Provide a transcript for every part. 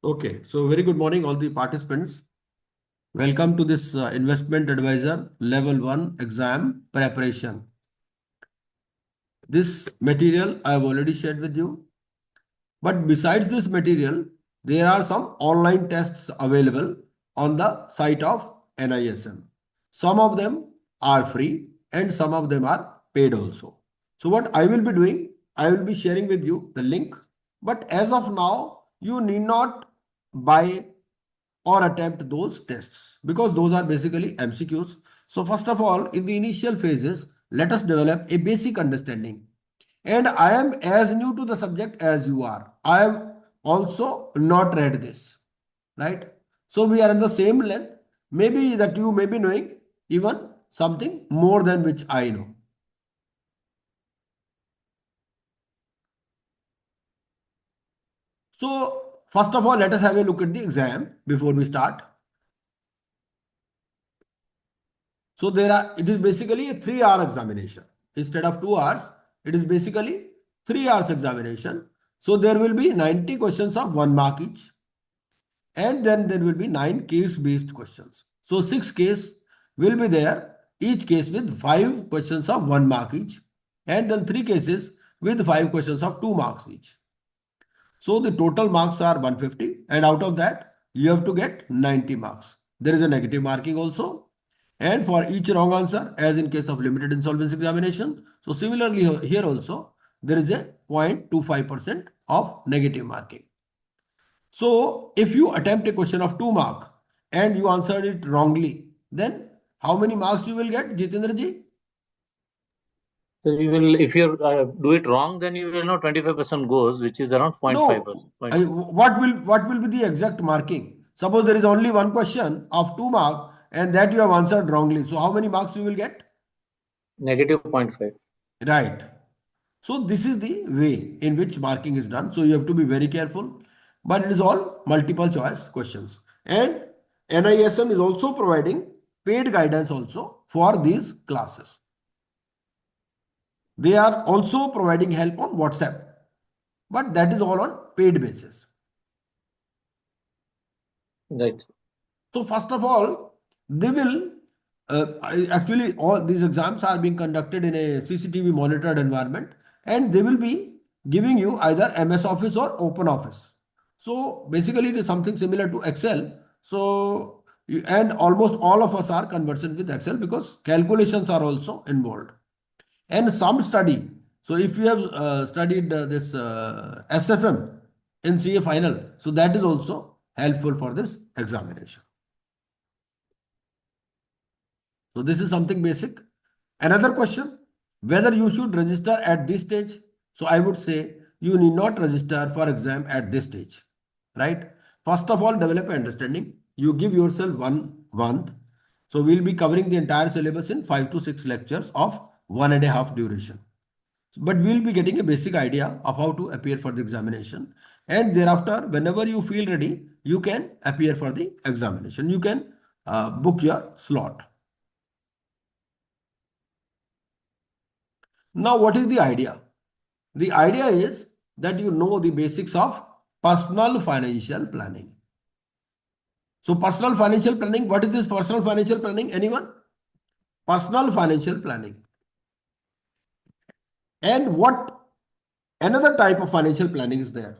Okay, so very good morning, all the participants. Welcome to this Investment Advisor Level 1 exam preparation. This material I have already shared with you. But besides this material, there are some online tests available on the site of NISM. Some of them are free and some of them are paid also. So what I will be doing, I will be sharing with you the link. But as of now, you need not buy or attempt those tests because those are basically MCQs. So first of all, in the initial phases, let us develop a basic understanding. And I am as new to the subject as you are. I have also not read this, right? So we are at the same length. Maybe that you may be knowing even something more than which I know. So first of all, let us have a look at the exam before we start. So it is basically a 3 hour examination. Instead of 2 hours, it is basically 3 hours examination. So there will be 90 questions of 1 mark each. And then there will be 9 case-based questions. So 6 case will be there, each case with 5 questions of 1 mark each. And then 3 cases with 5 questions of 2 marks each. So the total marks are 150 and out of that you have to get 90 marks. There is a negative marking also. And for each wrong answer, as in case of limited insolvency examination, so similarly here also there is a 0.25% of negative marking. So if you attempt a question of 2 mark and you answered it wrongly, then how many marks you will get, Jitendra ji? So you will, if you do it wrong, then you will know 25% goes, which is around 0.5%. No, what will be the exact marking? Suppose there is only one question of 2 mark and that you have answered wrongly. So how many marks you will get? Negative 0.5. Right. So this is the way in which marking is done. So you have to be very careful. But it is all multiple choice questions. And NISM is also providing paid guidance also for these classes. They are also providing help on WhatsApp. But that is all on paid basis. Right. So first of all, they will actually all these exams are being conducted in a CCTV monitored environment and they will be giving you either MS Office or Open Office. So basically it is something similar to Excel. So and almost all of us are conversant with Excel because calculations are also involved. And some study. So if you have studied this SFM in CA final, so that is also helpful for this examination. So this is something basic. Another question, whether you should register at this stage. So I would say you need not register for exam at this stage, right? First of all, develop an understanding. You give yourself 1 month. So we'll be covering the entire syllabus in 5 to 6 lectures of 1.5 duration. But we'll be getting a basic idea of how to appear for the examination. And thereafter, whenever you feel ready, you can appear for the examination. You can book your slot. Now, what is the idea? The idea is that you know the basics of personal financial planning. So, personal financial planning, what is this personal financial planning? Anyone? Personal financial planning. And what another type of financial planning is there?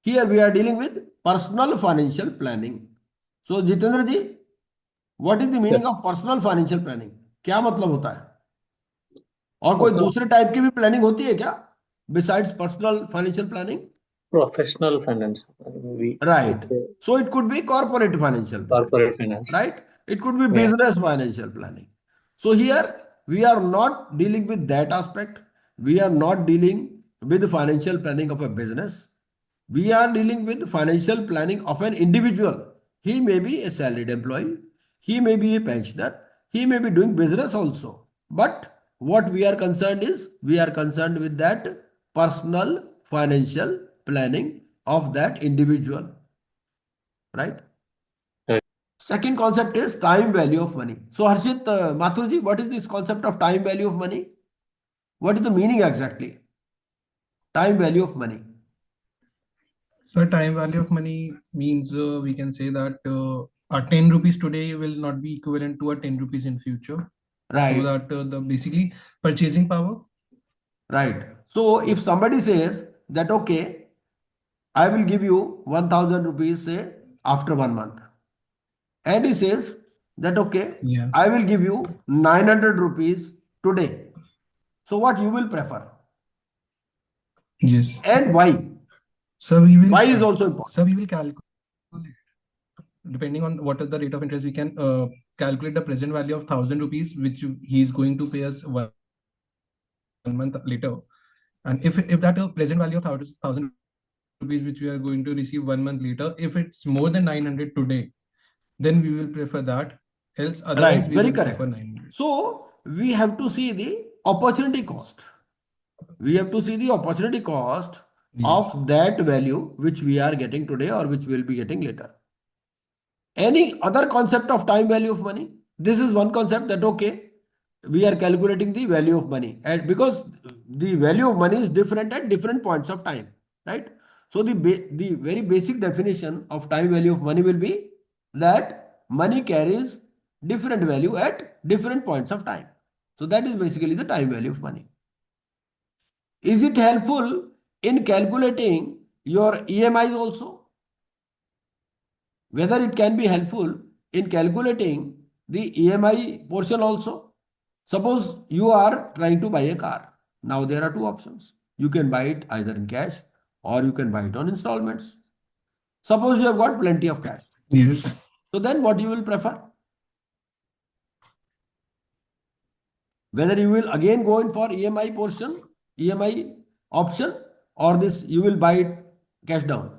Here we are dealing with personal financial planning. So, Jitendra ji, what is the meaning of personal financial planning? क्या मतलब होता है? और कोई दूसरे type की भी planning होती है क्या besides personal financial planning? Professional finance. We Right. So it could be corporate financial planning, corporate finance. right? It could be Yeah. business financial planning. So here we are not dealing with that aspect. We are not dealing with the financial planning of a business. We are dealing with financial planning of an individual. He may be a salaried employee. He may be a pensioner. He may be doing business also. But what we are concerned is we are concerned with that personal financial planning of that individual, right? Right. Second concept is time value of money. So Harshit Mathurji, what is this concept of time value of money? What is the meaning exactly? Time value of money. So time value of money means we can say that a 10 rupees today will not be equivalent to a 10 rupees in future. So Right, that the basically purchasing power. right. So if somebody says that, okay, I will give you 1000 rupees, say, after 1 month. And he says that, okay, Yeah. I will give you 900 rupees today. So what you will prefer? Yes. And why? So we will. Why is also important. So we will calculate depending on what is the rate of interest. We can calculate the present value of 1,000 rupees, which he is going to pay us 1 month later. And if that present value of 1,000 rupees which we are going to receive 1 month later, if it's more than 900 today, then we will prefer that. Else, otherwise, Right, we very will correct. prefer 900. So we have to see the opportunity cost. We have to see the opportunity cost Yes. of that value which we are getting today or which we will be getting later. Any other concept of time value of money? This is one concept that, okay, we are calculating the value of money, and because the value of money is different at different points of time, right? So the very basic definition of time value of money will be that money carries different value at different points of time. So that is basically the time value of money. Is it helpful in calculating your EMIs also? Whether it can be helpful in calculating the EMI portion also. Suppose you are trying to buy a car. Now there are two options. You can buy it either in cash or you can buy it on installments. Suppose you have got plenty of cash. Yes. So then what you will prefer? Whether you will again go in for EMI portion, EMI option, or this you will buy it cash down.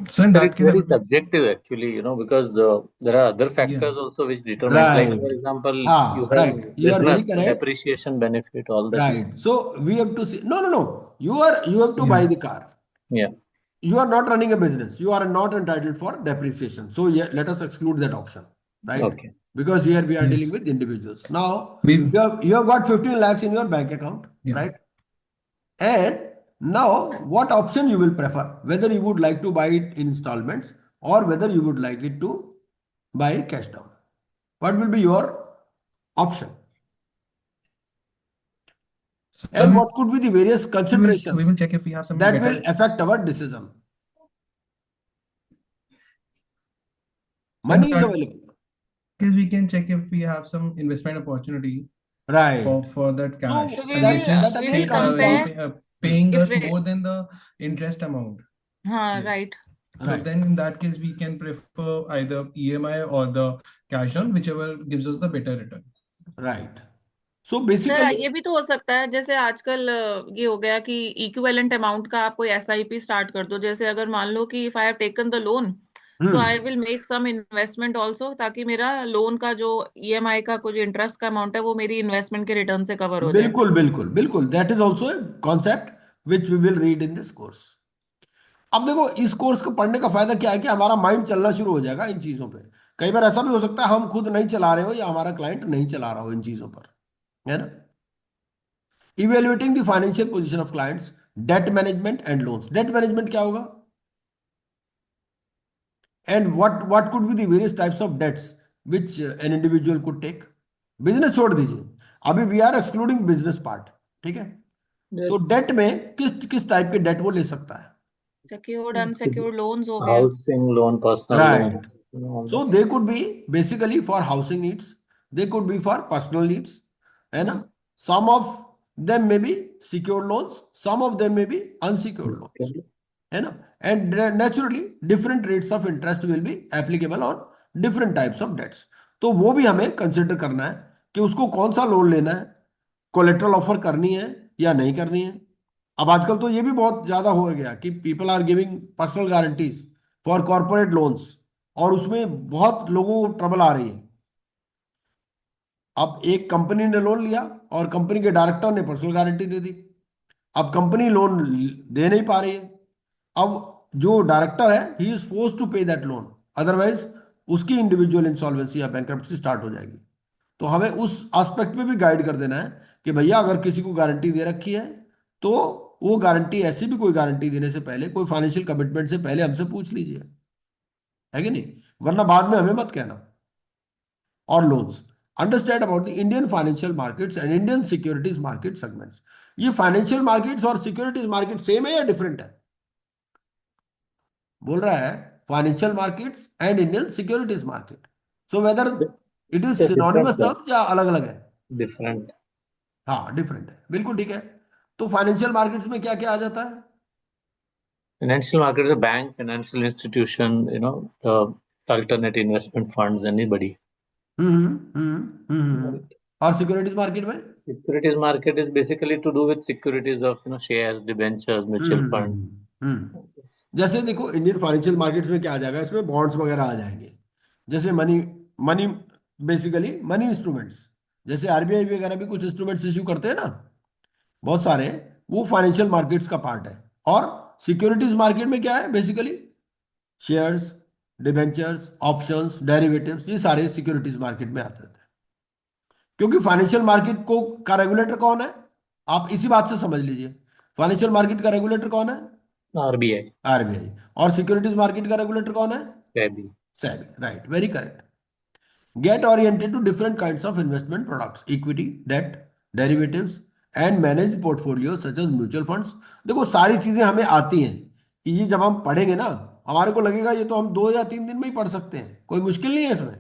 So in But that it's case, I very would be, subjective actually, because there are other yeah. factors also which determine, like Right. for example, you Ah, right. have You are very business, the correct. depreciation benefit, all that is, Right. So we have to see. No, no, no. You have to buy Yeah. the car. yeah, You are not running a business. You are not entitled for depreciation. So yeah, let us exclude that option, right? okay. Because here we are dealing Yes. with individuals. Now We. you have got 15 lakhs in your bank account, Yeah. right? And now what option you will prefer? Whether you would like to buy it in installments or whether you would like it to buy cash down. What will be your option? So And what could be the various we will considerations check if we have some that will better. affect our decision? So in Money is that available. case, we can check if we have some investment opportunity Right. for that cash, So So we and will which is we again will comes down. compare paying if us we more than the interest amount. Yes. right. So Right. then in that case, we can prefer either EMI or the cash down, whichever gives us the better return. Right. So sir basically, ये भी तो हो सकता है, जैसे आजकल ये हो गया कि इक्विवेलेंट अमाउंट का आप कोई एसआईपी स्टार्ट कर दो। जैसे अगर मान लो कि if I have taken the loan, so I will make some investment also, ताकि मेरा लोन का जो ईएमआई का कुछ इंटरेस्ट का अमाउंट है वो मेरी इन्वेस्टमेंट के रिटर्न से कवर हो जाए। बिल्कुल बिल्कुल बिल्कुल, that is also a concept which we will read in this course. अब देखो इस कोर्स को पढ़ने का फायदा क्या है कि हमारा माइंड चलना शुरू हो जाएगा इन चीजों पे। कई बार ऐसा भी हो सकता है हम खुद नहीं चला रहे हो या हमारा क्लाइंट नहीं चला रहा हो इन चीजों पर, है ना। Evaluating the financial position of clients, debt management and loans. Debt management क्या होगा? And what could be the various types of debts which an individual could take. Business छोड़ दीजिए, अभी we are excluding business part, ठीक है। तो date में किस किस टाइप के डेट वो ले सकता है? सिक्योर्ड अनसिक्योर्ड लोन्स हो गए। Housing loan, personal loan, Right. So they could be basically for housing needs, they could be for personal needs, है ना। Some of them may be secured loans, some of them may be unsecured loans, है ना। And naturally different rates of interest will be applicable on different types of debts. तो वो भी हमें consider करना है कि उसको कौन सा लोन लेना है, कोलेट्रल ऑफर करनी है या नहीं करनी है। अब आजकल तो ये भी बहुत ज्यादा हो गया कि people are giving personal guarantees for corporate loans, और उसमें बहुत लोगों को ट्रबल आ रही है। अब एक कंपनी ने लोन लिया और कंपनी के डायरेक्टर ने पर्सनल गारंटी दे दी। अब कंपनी लोन दे नहीं पा रही है। अब जो डायरेक्टर है ही इज फोर्स टू पे दैट लोन, अदरवाइज उसकी इंडिविजुअल इंसॉल्वेंसी या बैंकरप्सी स्टार्ट हो जाएगी। तो हमें उस एस्पेक्ट में भी गाइड कर देना है कि भैया अगर किसी को गारंटी दे रखी है तो वो गारंटी, ऐसी भी कोई गारंटी देने से पहले, कोई फाइनेंशियल कमिटमेंट से पहले हमसे पूछ लीजिए, है कि नहीं, वरना बाद में हमें मत कहना। और loans, understand about the Indian financial markets and Indian securities market segments. ये फाइनेंशियल मार्केट्स और सिक्योरिटीज मार्केट सेम है या डिफरेंट है? बोल रहा है financial markets and Indian securities market, so whether it is synonymous Different, terms या अलग अलग है? different. हाँ डिफरेंट है, बिल्कुल ठीक है। तो फाइनेंशियल मार्केट्स में क्या क्या आ जाता है? Financial market is a bank, financial institution, the alternate investment funds, anybody. Right. और सिक्योरिटीज मार्केट में? Securities market is basically to do with securities of shares, debentures, mutual fund. जैसे देखो इंडियन फाइनेंशियल मार्केट्स में क्या आ जाएगा, इसमें bonds वगैरह आ जाएंगे, जैसे money, money basically money instruments, जैसे आरबीआई वगैरह भी कुछ इंस्ट्रूमेंट्स इश्यू करते हैं ना, बहुत सारे, वो फाइनेंशियल मार्केट्स का पार्ट है। और सिक्योरिटीज मार्केट में क्या है, basically shares, debentures, options, derivatives, ये सारे सिक्योरिटीज मार्केट में आते हैं। क्योंकि फाइनेंशियल मार्केट को का रेगुलेटर कौन है, आप इसी बात से समझ लीजिए, फाइनेंशियल मार्केट का रेगुलेटर कौन है? RBI, RBI. और सिक्योरिटीज मार्केट का रेगुलेटर कौन है? SEBI. SEBI, right, very correct. Get oriented to different kinds of investment products, equity, debt, derivatives, and manage portfolios such as mutual funds। देखो सारी चीजें हमें आती हैं, कि ये जब हम पढ़ेंगे ना, हमारे को लगेगा ये तो हम 2 या 3 दिन में ही पढ़ सकते हैं, कोई मुश्किल नहीं है इसमें।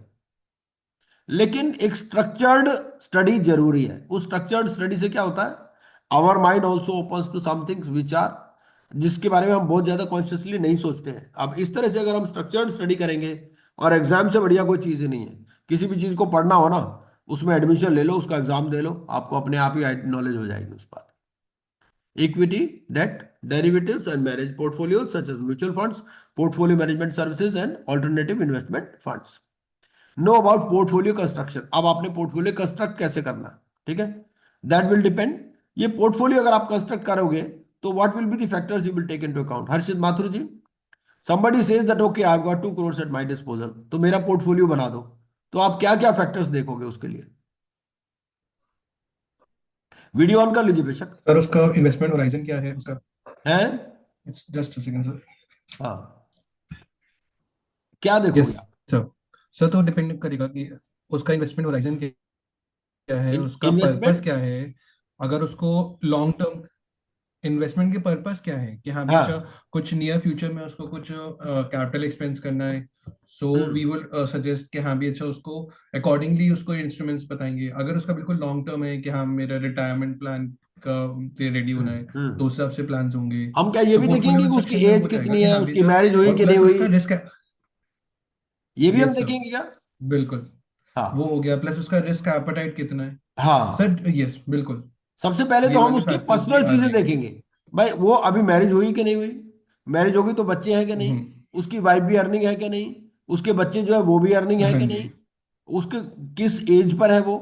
लेकिन एक स्ट्रक्चर्ड स्टडी जरूरी है। उस स्ट्रक्चर्ड स्टडी से क्या होता है, our mind also opens to somethings which are, जिसके बारे में हम बहुत ज्यादा कॉन्शियसली नहीं सोचते हैं। अब इस तरह से अगर हम स्ट्रक्चर्ड स्टडी करेंगे, और एग्जाम से बढ़िया कोई चीज ही नहीं है, किसी भी चीज को पढ़ना हो ना, उसमें एडमिशन ले लो, उसका एग्जाम दे लो, आपको अपने आप ही नॉलेज हो जाएगी उस बात। Equity, debt, derivatives and manage portfolio such as mutual funds, portfolio management services and alternative investment funds. Know about portfolio construction, अब आपने पोर्टफोलियो कंस्ट्रक्ट कैसे करना, ठीक है, दैट विल डिपेंड। ये पोर्टफोलियो अगर आप कंस्ट्रक्ट करोगे तो what will be the factors you will take into account? Harshit Mathur ji, somebody says that okay I've got 2 crores at my disposal, तो मेरा पोर्टफोलियो बना दो, तो आप क्या क्या फैक्टर्स देखोगे उसके लिए? वीडियो ऑन कर लीजिए बेशक। सर उसका इन्वेस्टमेंट होराइजन क्या है उसका? है, it's just a second sir. हाँ, क्या देखोगे यस आप? सर। सर तो डिपेंड करेगा कि उसका इन्वेस्टमेंट होराइजन क्या है, उसका पर्पस इन्वेस्टमेंट, क्या है। अगर उसको लॉन्ग टर्म इन्वेस्टमेंट के पर्पस क्या है कि हाँ भी अच्छा हाँ, कुछ नियर फ्यूचर में उसको कुछ कैपिटल एक्सपेंस करना है, सो वी विल सजेस्ट कि हाँ भी अच्छा उसको अकॉर्डिंगली उसको इंस्ट्रूमेंट्स बताएंगे। अगर उसका बिल्कुल लॉन्ग टर्म है कि हाँ मेरा रिटायरमेंट प्लान का रेडी होना है, तो उस हिसाब से प्लान्स होंगे। हम क्या ये तो भी पोर्टफोलियो देखेंगे कि उसकी कंस्ट्रक्शन में एज वो रहेगा कितनी कि है, हाँ भी उसकी अच्छा, मैरिज हुई और कि नहीं प्लस हुई, उसका रिस्क। ये भी हम यस सर, देखेंगे क्या? बिल्कुल। वो हाँ, हो गया, प्लस उसका रिस्क एपेटाइट कितना है। हाँ, सर यस बिल्कुल, सबसे पहले ये तो हम वाले उसकी फैक्टर्स भी पर्सनल आ चीजें जाएंगे। देखेंगे, भाई वो अभी मैरिज हुई कि नहीं हुई, मैरिज होगी तो बच्चे हैं कि नहीं, हम्म। उसकी वाइफ भी अर्निंग है कि नहीं, उसके बच्चे जो है वो भी अर्निंग है हाँ कि जी। नहीं, उसके किस एज पर है वो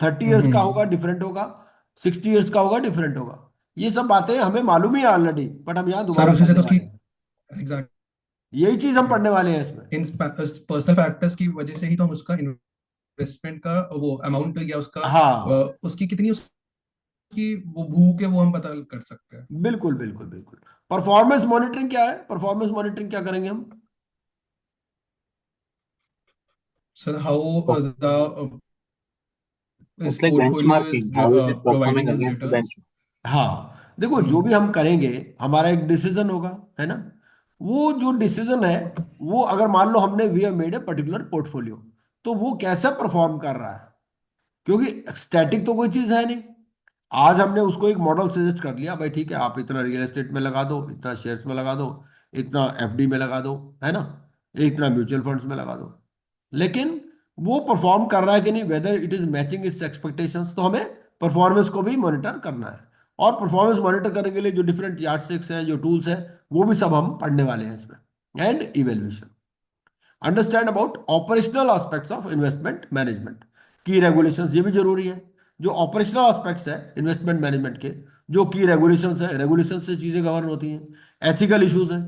30 ईयर्स का हम्म। होगा डिफरेंट होगा, 60 ईयर्स का होगा डिफरेंट होगा। ये सब बातें हमें मालूम ही है ऑलरेडी, बट हम यहाँ सर दोबारा उसी से पढ़ने तो उसकी वाले हैं। एग्जैक्टली यही चीज हम पढ़ने वाले हैं इसमें। इन पर्सनल फैक्टर्स की वजह से ही तो हम उसका इन्वेस्टमेंट का वो अमाउंट या उसका हाँ, उसकी कितनी उसकी वो भूख है वो हम पता कर सकते हैं। बिल्कुल बिल्कुल बिल्कुल। परफॉर्मेंस मॉनिटरिंग क्या है, परफॉर्मेंस मॉनिटरिंग क्या करेंगे हम? सर हाउ द इस It's like portfolio is benchmarking. How is it performing providing his against the returns. benchmark? हाँ, देखो जो भी हम्म। हम करेंगे, हमारा एक डिसीजन होगा, है ना, वो जो डिसीजन है, वो अगर मान लो हमने we have made a particular portfolio, तो वो कैसा परफॉर्म कर रहा है, क्योंकि स्टैटिक तो कोई चीज है नहीं। आज हमने उसको एक मॉडल सजेस्ट कर लिया, भाई ठीक है आप इतना रियल एस्टेट में लगा दो, इतना शेयर्स में लगा दो, इतना एफडी में लगा दो, है ना, इतना म्यूचुअल फंड्स में लगा दो, लेकिन वो परफॉर्म कर रहा है कि नहीं, whether it is matching it's expectations, तो हमें परफॉर्मेंस को भी मॉनिटर करना है। और परफॉर्मेंस मॉनिटर करने के लिए जो डिफरेंट यार्डस्टिक्स हैं, जो टूल्स हैं, वो भी सब हम पढ़ने वाले हैं इसमें। And evaluation, understand about operational aspects of investment management, की रेगुलेशंस, ये भी जरूरी है। जो ऑपरेशनल एस्पेक्ट्स है इन्वेस्टमेंट मैनेजमेंट के, जो की रेगुलेशंस है, रेगुलेशंस से चीजें गवर्न होती हैं। एथिकल इश्यूज हैं,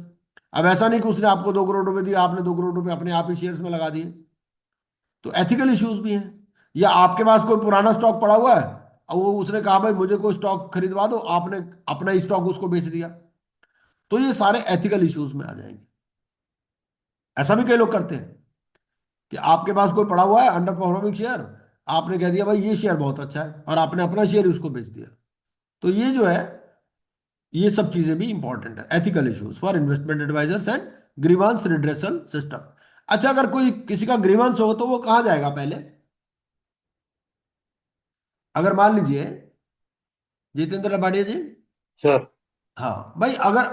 अब ऐसा नहीं कि उसने आपको 2 करोड़ रुपए दिए, आपने 2 करोड़ रुपए अपने आप ही शेयर्स में लगा दिए, तो एथिकल इश्यूज भी हैं। या आपके पास कोई पुराना स्टॉक पड़ा हुआ है, अब वो उसने कहा भाई मुझे कोई स्टॉक खरीदवा दो, आपने अपना स्टॉक उसको बेच दिया, तो ये सारे एथिकल इश्यूज में आ जाएंगे। ऐसा भी कई लोग करते हैं कि आपके पास कोई पड़ा हुआ है अंडर परफॉर्मिंग शेयर, आपने कह दिया भाई ये शेयर बहुत अच्छा है, और आपने अपना शेयर उसको बेच दिया। तो ये जो है, ये सब चीजें भी इंपॉर्टेंट है, ethical issues for investment advisers and grievance redressal system. अच्छा, अगर कोई किसी का ग्रीवांस हो तो वो कहाँ जाएगा पहले? अगर मान लीजिए जितेंद्र भाटिया जी, Sure. हाँ भाई, अगर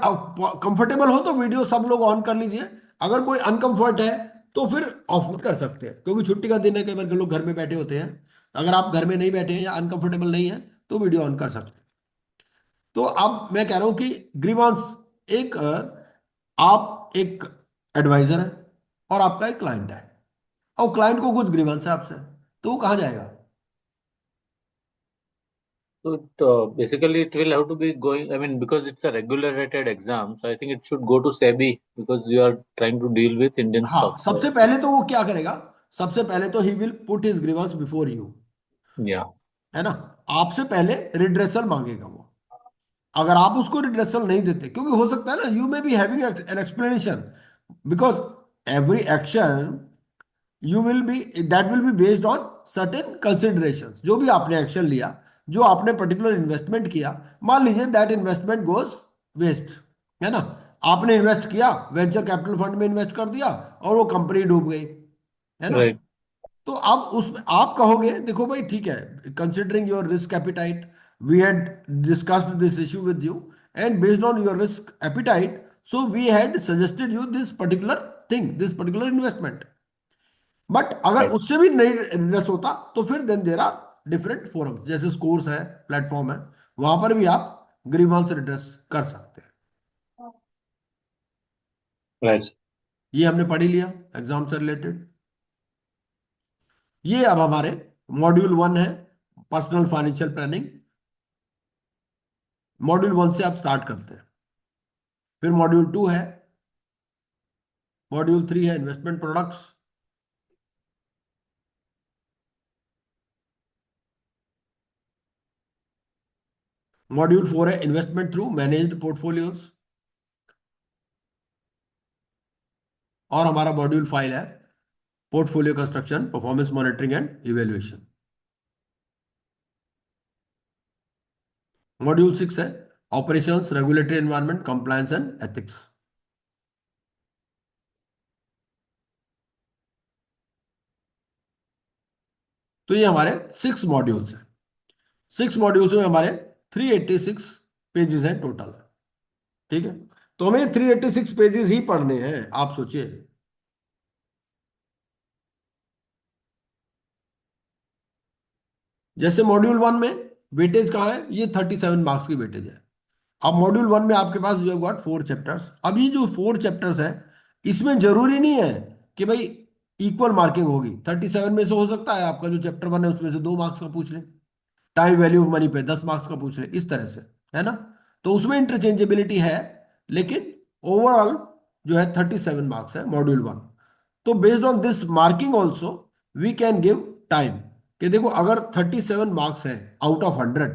कंफर्टेबल हो तो वीडियो सब लोग ऑन कर लीजिए, अगर कोई अनकंफर्ट है तो फिर ऑफ भी कर सकते हैं, क्योंकि छुट्टी का दिन है, कई बार के लोग घर में बैठे होते हैं। अगर आप घर में नहीं बैठे हैं या अनकंफर्टेबल नहीं है तो वीडियो ऑन कर सकते हैं। तो अब मैं कह रहा हूं कि ग्रीवांस, एक आप एक एडवाइजर है और आपका एक क्लाइंट है, और क्लाइंट को कुछ ग्रीवांस है आपसे, तो वो कहाँ जाएगा? So basically, it will have to be going. I mean, because it's a regulated exam, so I think it should go to SEBI because you are trying to deal with Indian हाँ, stock. सबसे पहले तो वो क्या करेगा, सबसे पहले तो he will put his grievance before you, Yeah. है ना? आपसे पहले रिड्रेसल मांगेगा वो। अगर आप उसको रिड्रेसल नहीं देते, क्योंकि हो सकता है ना you may be having an explanation, because every action you will be, that will be based on certain considerations. जो भी आपने एक्शन लिया, जो आपने पर्टिकुलर इन्वेस्टमेंट किया, मान लीजिए दैट इन्वेस्टमेंट गोज वेस्ट, है ना? आपने इन्वेस्ट किया, वेंचर कैपिटल फंड में इन्वेस्ट कर दिया और वो कंपनी डूब गई, है ना? Right. तो अब उसमें आप कहोगे देखो भाई ठीक है, considering your risk appetite, we had discussed this issue with you, and based on your risk appetite, so we had suggested you this particular thing, this particular investment. But अगर Right. उससे भी नहीं रिड्रेस होता तो फिर then there are different forums, जैसे SCORES है, platform है, वहां पर भी आप ग्रीवांस रिड्रेस कर सकते हैं। Right. ये हमने पढ़ ही लिया एग्जाम से रिलेटेड। ये अब हमारे मॉड्यूल 1 है, पर्सनल फाइनेंशियल प्लानिंग। मॉड्यूल 1 से आप स्टार्ट करते हैं, फिर मॉड्यूल 2 है, मॉड्यूल 3 है इन्वेस्टमेंट प्रोडक्ट्स, मॉड्यूल 4 है इन्वेस्टमेंट थ्रू मैनेज्ड पोर्टफोलियोज, और हमारा मॉड्यूल 5 है portfolio construction, performance monitoring and evaluation. Module 6 है operations, regulatory environment, compliance and ethics. तो ये हमारे 6 मॉड्यूल्स हैं। 6 मॉड्यूल्स में हमारे 386 पेजेस हैं टोटल, ठीक है? तो हमें 386 पेजेस ही पढ़ने हैं, आप सोचिए। जैसे मॉड्यूल 1 में वेटेज कहाँ है, ये 37 मार्क्स की वेटेज है। अब मॉड्यूल 1 में आपके पास यू हैव गॉट 4 चैप्टर्स। अब ये जो 4 चैप्टर्स है, इसमें जरूरी नहीं है कि भाई इक्वल मार्किंग होगी। 37 में से हो सकता है आपका जो चैप्टर 1 है उसमें से 2 मार्क्स का पूछ ले, टाइम वैल्यू ऑफ मनी पे 10 मार्क्स का पूछ ले, इस तरह से, है ना? तो उसमें इंटरचेंजेबिलिटी है, लेकिन ओवरऑल जो है 37 मार्क्स है मॉड्यूल 1। तो based on this marking also we can give time, कि देखो अगर 37 मार्क्स है आउट ऑफ 100,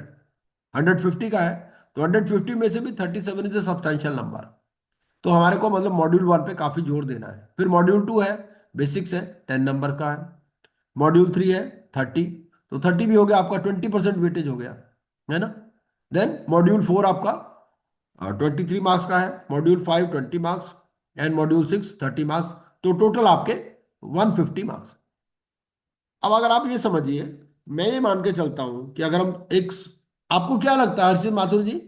150 का है, तो 150 में से भी 37 इज ए सब्सटेंशियल नंबर। तो हमारे को मतलब मॉड्यूल 1 पे काफी जोर देना है। फिर मॉड्यूल 2 है बेसिक्स है, 10 नंबर का है। मॉड्यूल 3 है 30, तो 30 भी हो गया आपका, 20% वेटेज हो गया, है ना? देन मॉड्यूल 4 आपका 23 मार्क्स का है, module 5 20 marks, and module 6 30 marks, तो टोटल आपके 150 मार्क्स। अब अगर आप ये समझिए, मैं ये मान के चलता हूं कि अगर हम एक, आपको क्या लगता है हर्षित माथुर जी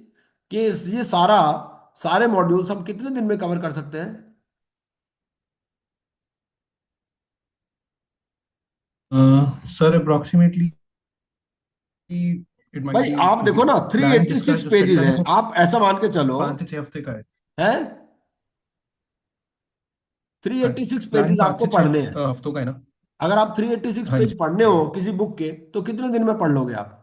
कि ये सारे मॉड्यूल्स हम कितने दिन में कवर कर सकते हैं? Sir, approximately it might भाई be आप देखो ना planned 386 जिसका जो स्टडी पेजेस टाइम हैं, है वो आप ऐसा मान के चलो 5 से 6 हफ्ते का है। है, हाँ, 386 प्लान पेजेस पाँच आपको से पढ़ने छह हैं। हफ्तों का है ना। अगर आप 386 हाँ पेज जी। पढ़ने हो किसी बुक के, तो कितने दिन में पढ़ लोगे आप?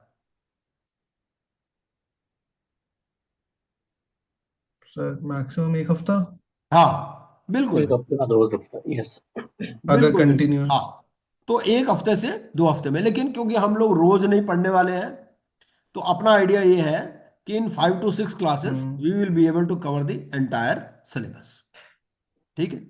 सर मैक्सिमम 1 हफ्ता, हाँ बिल्कुल, एक हफ्ते में 2 हफ्ता, yes. अगर बिल्कुल बिल्कुल, हाँ। कंटिन्यूस। तो 1 हफ्ते से 2 हफ्ते में, लेकिन क्योंकि हम लोग रोज नहीं पढ़ने वाले हैं, तो अपना आइडिया ये है कि इन 5 to 6 classes we will be able to cover the entire syllabus. ठीक है,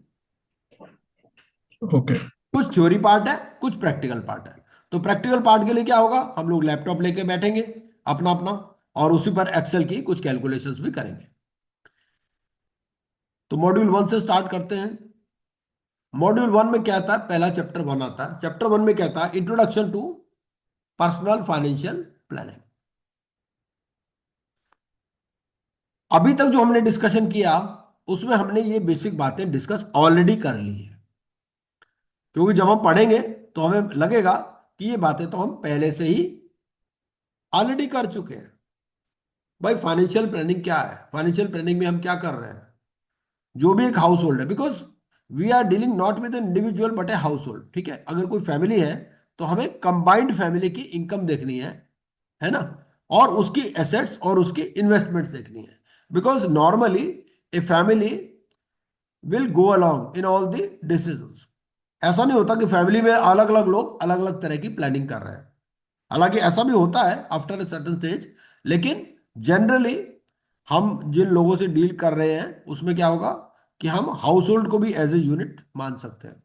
ओके। कुछ थ्योरी पार्ट है, कुछ प्रैक्टिकल पार्ट है। तो प्रैक्टिकल पार्ट के लिए क्या होगा, हम लोग लैपटॉप लेके बैठेंगे अपना अपना, और उसी पर एक्सेल की कुछ कैलकुलेशंस भी करेंगे। तो मॉड्यूल 1 से स्टार्ट करते हैं। मॉड्यूल 1 में क्या था, पहला चैप्टर 1 आता है। चैप्टर 1 में क्या था, introduction to personal financial planning. अभी तक जो हमने डिस्कशन किया उसमें हमने ये बेसिक बातें डिस्कस ऑलरेडी कर ली है, क्योंकि जब हम पढ़ेंगे तो हमें लगेगा कि ये बातें तो हम पहले से ही ऑलरेडी कर चुके हैं। भाई फाइनेंशियल प्लानिंग क्या है, फाइनेंशियल प्लानिंग में हम क्या कर रहे हैं, जो भी एक हाउस होल्ड है, because we are dealing not with individual but a household. ठीक है, अगर कोई फैमिली है तो हमें कंबाइंड फैमिली की इनकम देखनी है ना, और उसकी एसेट्स और उसकी इन्वेस्टमेंट्स देखनी है। Because normally a family will go along in all the decisions. ऐसा नहीं होता कि फैमिली में अलग अलग लोग अलग अलग तरह की प्लानिंग कर रहे हैं, हालांकि ऐसा भी होता है आफ्टर ए सर्टेन स्टेज, लेकिन जनरली हम जिन लोगों से डील कर रहे हैं उसमें क्या होगा कि हम हाउस होल्ड को भी एज ए यूनिट मान सकते हैं।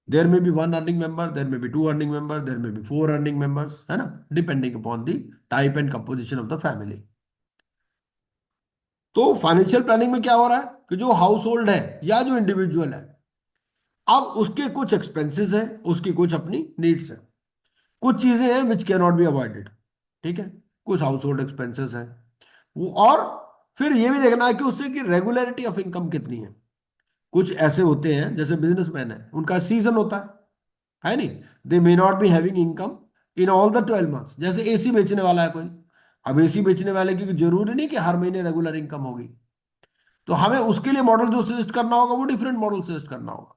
There may be one earning member, there may be two earning member, there may be four earning members, है ना, depending upon the type and composition of the family. तो financial planning में क्या हो रहा है कि जो हाउस होल्ड है या जो इंडिविजुअल है, अब उसके कुछ एक्सपेंसेस हैं, उसकी कुछ अपनी नीड्स हैं, कुछ चीजें हैं which can not be avoided. ठीक है, कुछ हाउस होल्ड एक्सपेंसेस हैं वो, और फिर ये भी देखना है कि उससे की रेगुलरिटी ऑफ इनकम कितनी है। कुछ ऐसे होते हैं जैसे बिजनेसमैन है, उनका सीजन होता है नहीं, they may not be having income in all the 12 months. जैसे एसी बेचने वाला है कोई, अब एसी बेचने वाले की जरूरी नहीं कि हर महीने रेगुलर इनकम होगी, तो हमें उसके लिए मॉडल जो सजेस्ट करना होगा वो डिफरेंट मॉडल सजेस्ट करना होगा।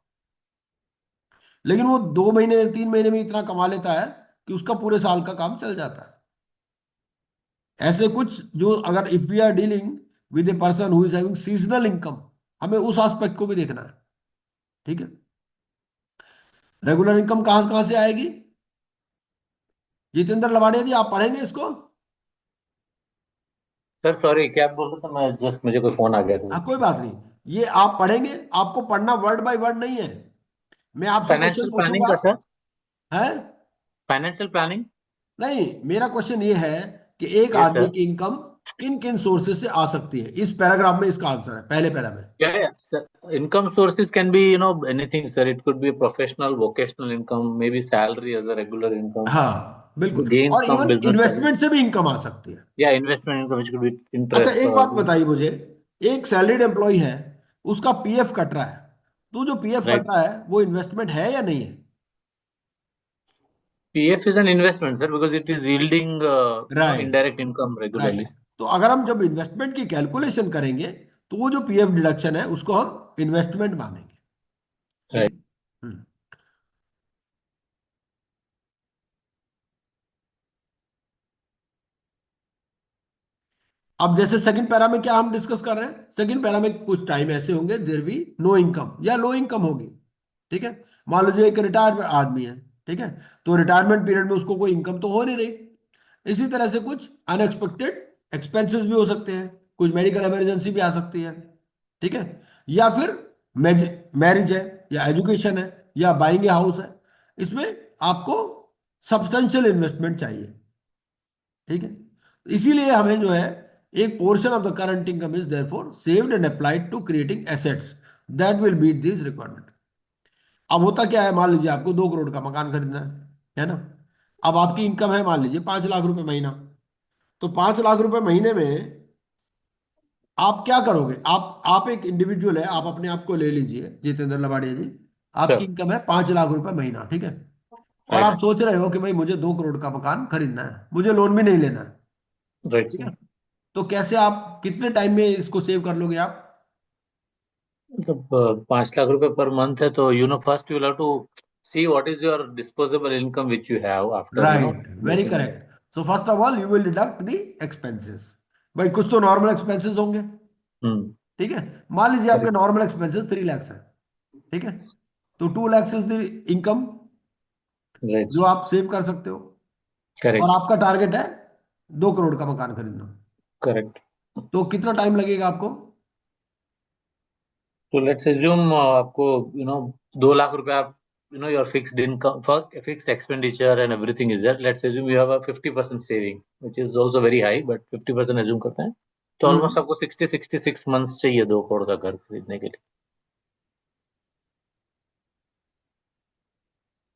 लेकिन वो 2 महीने 3 महीने में इतना कमा लेता है कि उसका पूरे साल का काम चल जाता है। ऐसे कुछ जो, अगर if we are dealing with a person who is having seasonal income, हमें उस एस्पेक्ट को भी देखना है। ठीक है, रेगुलर इनकम कहां कहां से आएगी, जितेंद्र लवाड़िया जी आप पढ़ेंगे इसको। सर सॉरी, क्या आप बोल रहे थे? मैं जस्ट, मुझे कोई फोन आ गया था। हाँ कोई बात नहीं, ये आप पढ़ेंगे, आपको पढ़ना वर्ड बाय वर्ड नहीं है। मैं आपसे क्वेश्चन फाइनेंशियल प्लानिंग पूछूंगा। का सर, है, फाइनेंशियल प्लानिंग। नहीं, मेरा क्वेश्चन ये है कि एक यस आदमी सर। की इनकम किन किन सोर्सेज से आ सकती है। इस पैराग्राफ में इसका आंसर है, पहले पैरा में। Yeah, sir. Income sources can be, anything, sir. It could be professional, vocational income, maybe salary as a regular income, हाँ बिल्कुल, gains और from even business side. Investment से भी इनकम आ सकती है। Yeah, investment income, which could be अच्छा interest एक बात or बताइए मुझे, एक सैलरीड एम्प्लॉय है, उसका पीएफ कट रहा है, तो जो पीएफ right. कट रहा है वो इन्वेस्टमेंट है या नहीं है? PF is an investment, sir, because it is yielding, right, indirect income right. regularly. तो अगर हम जब इन्वेस्टमेंट की कैलकुलेशन करेंगे तो वो जो पीएफ डिडक्शन है उसको हम इन्वेस्टमेंट मानेंगे। ठीक Right. है। हम्म। अब जैसे सेकंड पैरा में क्या हम डिस्कस कर रहे हैं, सेकंड पैरा में कुछ टाइम ऐसे होंगे देर बी नो इनकम या लो इनकम होगी। ठीक है, मान लीजिए एक रिटायर्ड आदमी है, ठीक है, तो रिटायरमेंट पीरियड में उसको कोई इनकम तो हो नहीं रही। इसी तरह से कुछ अनएक्सपेक्टेड एक्सपेंसेस भी हो सकते हैं, कुछ मेडिकल इमरजेंसी भी आ सकती है। ठीक है, या फिर मैरिज है, या एजुकेशन है, या बाइंग ए हाउस है, इसमें आपको सब्सटेंशियल इन्वेस्टमेंट चाहिए। ठीक है, इसीलिए हमें जो है एक portion of the current income is therefore saved and applied to creating assets that will beat this requirement. अब होता क्या है, मान लीजिए आपको 2 करोड़ का मकान खरीदना है ना, अब आपकी इनकम है मान लीजिए 5 लाख रुपए महीना, तो 5 लाख रुपए महीने में आप क्या करोगे, आप एक इंडिविजुअल है, आप अपने आप को ले लीजिए जितेंद्र लवाड़िया जी, आपकी Sure. इनकम है 5 लाख रुपए महीना। ठीक है, और Right. आप सोच रहे हो कि भाई मुझे 2 करोड़ का मकान खरीदना है, मुझे लोन भी नहीं लेना है। Right, ठीक है, sir. तो कैसे आप कितने टाइम में इसको सेव कर लोगे आप? मतलब 5 लाख रुपए पर मंथ है, तो first you have to see what is your disposable income which you have after, right, very getting this. Correct. So first of all you will deduct the expenses. भाई कुछ तो नॉर्मल एक्सपेंसेस होंगे। Hmm. ठीक है, मान लीजिए आपके Correct. Normal expenses 3 lakh है। ठीक है, तो 2 lakh is the income Right. जो आप सेव कर सकते हो। करेक्ट, आपका टारगेट है 2 करोड़ का मकान खरीदना, करेक्ट। तो कितना टाइम लगेगा आपको? तो लेट्स एज्यूम आपको 2 लाख रुपए आप your fixed income for fixed expenditure and everything is there. Let's assume you have a 50% saving which is also very high, but 50% assume करते हैं, तो ऑलमोस्ट हम्म। आपको 66 मंथ्स चाहिए 2 करोड़ का घर खरीदने के लिए।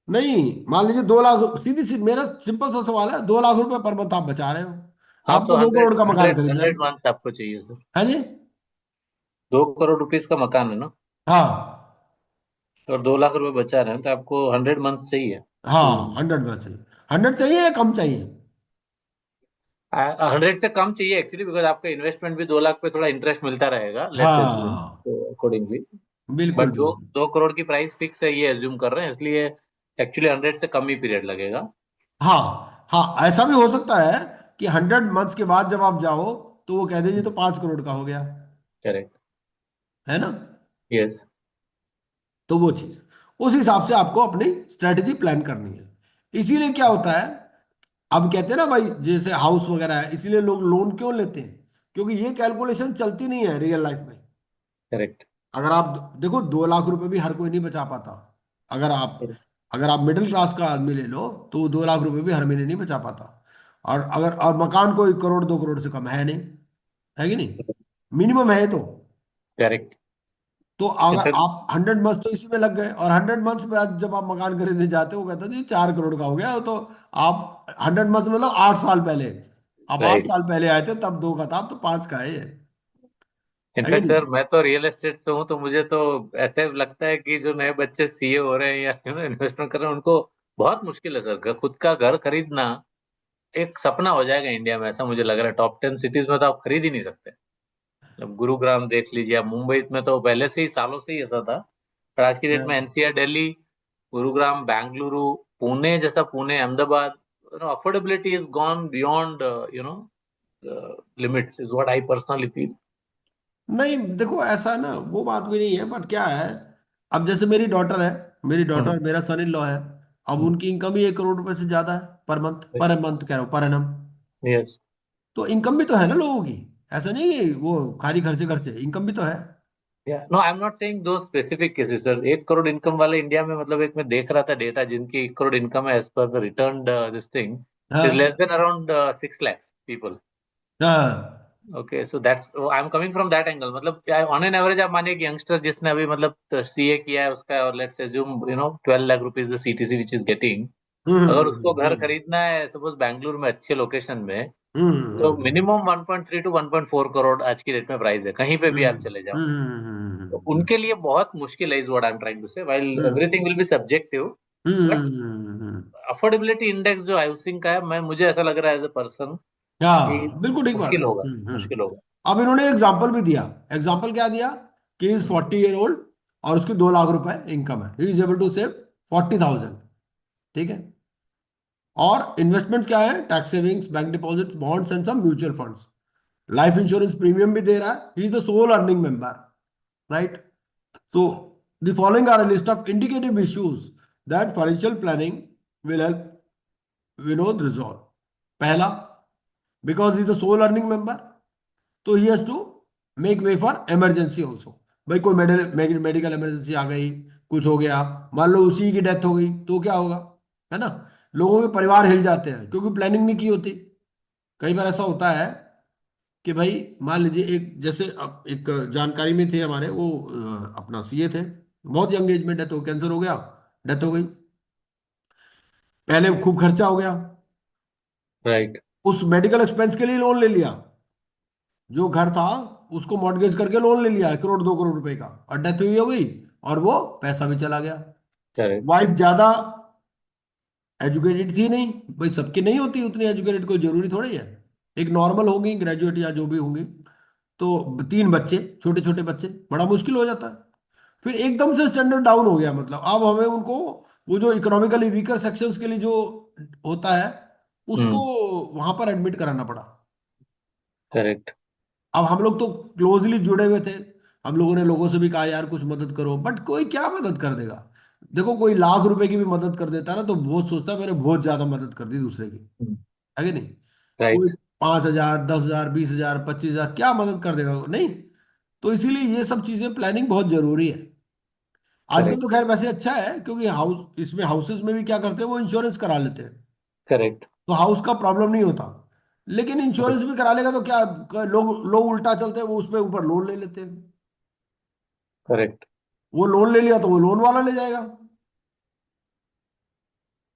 नहीं, मान लीजिए 2 लाख, सीधी सी मेरा सिंपल सा सवाल है, 2 लाख रुपए पर मंथ आप बचा रहे हो, हाँ, तो आपको दो हंड्रेड करोड़ का मकान हंड्रेड खरीदना है। हंड्रेड मंथ्स आपको चाहिए सर। है जी। 2 करोड़ रुपीस का मकान है ना, हाँ और 2 लाख रुपए बचा रहे हैं, तो आपको 100 मंथ्स चाहिए टू। हाँ, 100 में चाहिए। 100 चाहिए या कम चाहिए? 100 से कम चाहिए एक्चुअली, बिकॉज आपका इन्वेस्टमेंट भी 2 लाख पे थोड़ा इंटरेस्ट मिलता रहेगा, लेट्स एज्यूम, हाँ, तो अकॉर्डिंगली। बिल्कुल बट जो बिल्कुल। 2 करोड़ की प्राइस फिक्स है ये एज्यूम कर रहे हैं, इसलिए एक्चुअली 100 से कम ही पीरियड लगेगा। हाँ हाँ, ऐसा भी हो सकता है कि 100 मंथ्स के बाद जब आप जाओ तो वो कह दीजिए तो 5 करोड़ का हो गया, करेक्ट। है ना? यस। तो वो चीज, उस हिसाब से आपको अपनी स्ट्रेटेजी प्लान करनी है। इसीलिए क्या होता है, अब कहते हैं ना भाई, जैसे हाउस वगैरह है, इसीलिए लोग लोन क्यों लेते हैं? क्योंकि ये कैलकुलेशन चलती नहीं है रियल लाइफ में। करेक्ट। अगर आप देखो, 2 लाख रुपए भी हर कोई नहीं बचा पाता। अगर आप अगर आप मिडिल क्लास का आदमी ले लो तो वो 2 लाख रुपए भी हर महीने नहीं बचा पाता। और मकान कोई करोड़ 2 करोड़ से कम है नहीं, है कि नहीं? मिनिमम है तो। करेक्ट। तो अगर इनफैक्ट आप 100 मंथ तो इसी में लग गए, और 100 मंथ बाद जब आप मकान खरीदने जाते हो, वो कहते हैं जी 4 करोड़ का हो गया। तो आप 100 मंथ मतलब 8 साल पहले, आप आठ राइट। साल पहले आए थे, तब 2 का था, अब तो 5 का है ये। है कि इनफैक्ट नहीं? सर, मैं तो रियल एस्टेट पे हूँ, तो मुझे तो ऐसे लगता है कि जो नए बच्चे सीए हो रहे हैं या इन्वेस्टमेंट कर रहे हैं, उनको बहुत मुश्किल है सर। खुद का घर खरीदना एक सपना हो जाएगा इंडिया में, ऐसा मुझे लग रहा है। टॉप 10 सिटीज में तो आप खरीद ही नहीं सकते। मतलब गुरुग्राम देख लीजिए, आप मुंबई में तो पहले से ही, सालों से ही ऐसा था, पर आज की डेट में एनसीआर दिल्ली, गुरुग्राम, बेंगलुरु, पुणे जैसा, Pune, Ahmedabad, affordability is gone beyond you know limits, is what I personally feel. नहीं देखो, ऐसा ना वो बात भी नहीं है, बट क्या है, अब जैसे मेरी डॉटर है, मेरी डॉटर मेरा सन इन लॉ है, अब उनकी इनकम ही 1 करोड़ रुपए से ज्यादा है पर मंथ, पर मंथ कह रहा हूँ, पर एनम। यस। तो इनकम भी तो है ना लोगों की, ऐसा नहीं है वो खाली खर्चे खर्चे, इनकम भी तो है। No, I am not saying those specific cases sir. 1 crore income वाले इंडिया में, मतलब एक मैं देख रहा था डेटा, जिनकी 1 करोड़ इनकम है, as per the return this thing is less हाँ देन अराउंड 6 लाख पीपल। हाँ। Okay, so that's, I am coming from that angle. मतलब ऑन एन एवरेज आप मानिए कि यंगस्टर्स जिसने अभी मतलब सीए किया है उसका, और let's assume 12 lakh rupees the CTC which is getting, अगर उसको घर हम्म खरीदना है सपोज बैंगलोर में अच्छे लोकेशन में, तो हम्म मिनिमम 1.3 टू 1.4 करोड़ आज की डेट में प्राइस है, कहीं पे भी आप चले जाओ। तो हम्म उनके लिए बहुत मुश्किल है, is what I am trying to say, while everything will be subjective, but hmm. Affordability index जो हाउसिंग का है, मैं मुझे ऐसा लग रहा है एज अ पर्सन कि हाँ बिल्कुल ठीक बात मुश्किल है। होगा, मुश्किल होगा। अब इन्होंने एग्जाम्पल भी दिया। एग्जाम्पल क्या दिया? कि इज 40 ईयर ओल्ड और उसकी 2 लाख रुपए इनकम है, he is able to save 40,000। ठीक है। और इन्वेस्टमेंट क्या है? Tax savings, bank deposits, bonds and some mutual funds. Life insurance premium भी दे रहा है, he is the sole earning member, right? तो the following are a list of indicative issues that financial planning will help Vinod resolve. पहला, because is the sole earning member, तो he has to make way for emergency also. भाई कोई medical emergency आ गई, कुछ हो गया, मान लो उसी की डेथ हो गई, तो क्या होगा? है ना? लोगों के परिवार हिल जाते हैं क्योंकि प्लानिंग नहीं की होती। कई बार ऐसा होता है कि भाई मान लीजिए, एक जैसे अब एक जानकारी में थे हमारे, वो अपना सीए थे, बहुत यंग एज में डेथ हो, कैंसर हो गया, डेथ हो गई। पहले खूब खर्चा हो गया, राइट। उस मेडिकल एक्सपेंस के लिए लोन ले लिया, जो घर था उसको मॉर्टगेज करके लोन ले लिया 1 करोड़ 2 करोड़ रुपए का, और डेथ हुई हो गई, और वो पैसा भी चला गया। करेक्ट। वाइफ ज्यादा एजुकेटेड थी नहीं, भाई सबकी नहीं होती उतनी एजुकेटेड, कोई जरूरी थोड़ी है, एक नॉर्मल होंगी, ग्रेजुएट या जो भी होंगी। तो 3 बच्चे, छोटे छोटे बच्चे, बड़ा मुश्किल हो जाता है। फिर एकदम से स्टैंडर्ड डाउन हो गया, मतलब अब हमें उनको, वो जो इकोनॉमिकली वीकर सेक्शंस के लिए जो होता है, उसको हम्म। वहां पर एडमिट कराना पड़ा। करेक्ट। अब हम लोग तो क्लोजली जुड़े हुए थे, हम लोगों ने लोगों से भी कहा यार कुछ मदद करो, बट कोई क्या मदद कर देगा? देखो कोई लाख रुपए की भी मदद कर देता है ना तो बहुत सोचता है मैंने बहुत ज्यादा मदद कर दी दूसरे की, है कि नहीं? कोई राइट 5,000, 10,000, 20,000, 25,000 क्या मदद कर देगा वो? नहीं। तो इसीलिए ये सब चीजें प्लानिंग बहुत जरूरी है। आजकल तो करेक्ट खैर वैसे अच्छा है क्योंकि हाउस इसमें हाउसेस में भी क्या करते हैं वो इंश्योरेंस करा लेते हैं, करेक्ट तो हाउस का प्रॉब्लम नहीं होता। लेकिन इंश्योरेंस भी करा लेगा तो क्या, लोग लोग उल्टा चलते हैं, वो उसपे ऊपर लोन ले लेते हैं। करेक्ट वो लोन ले लिया तो वो लोन वाला ले जाएगा।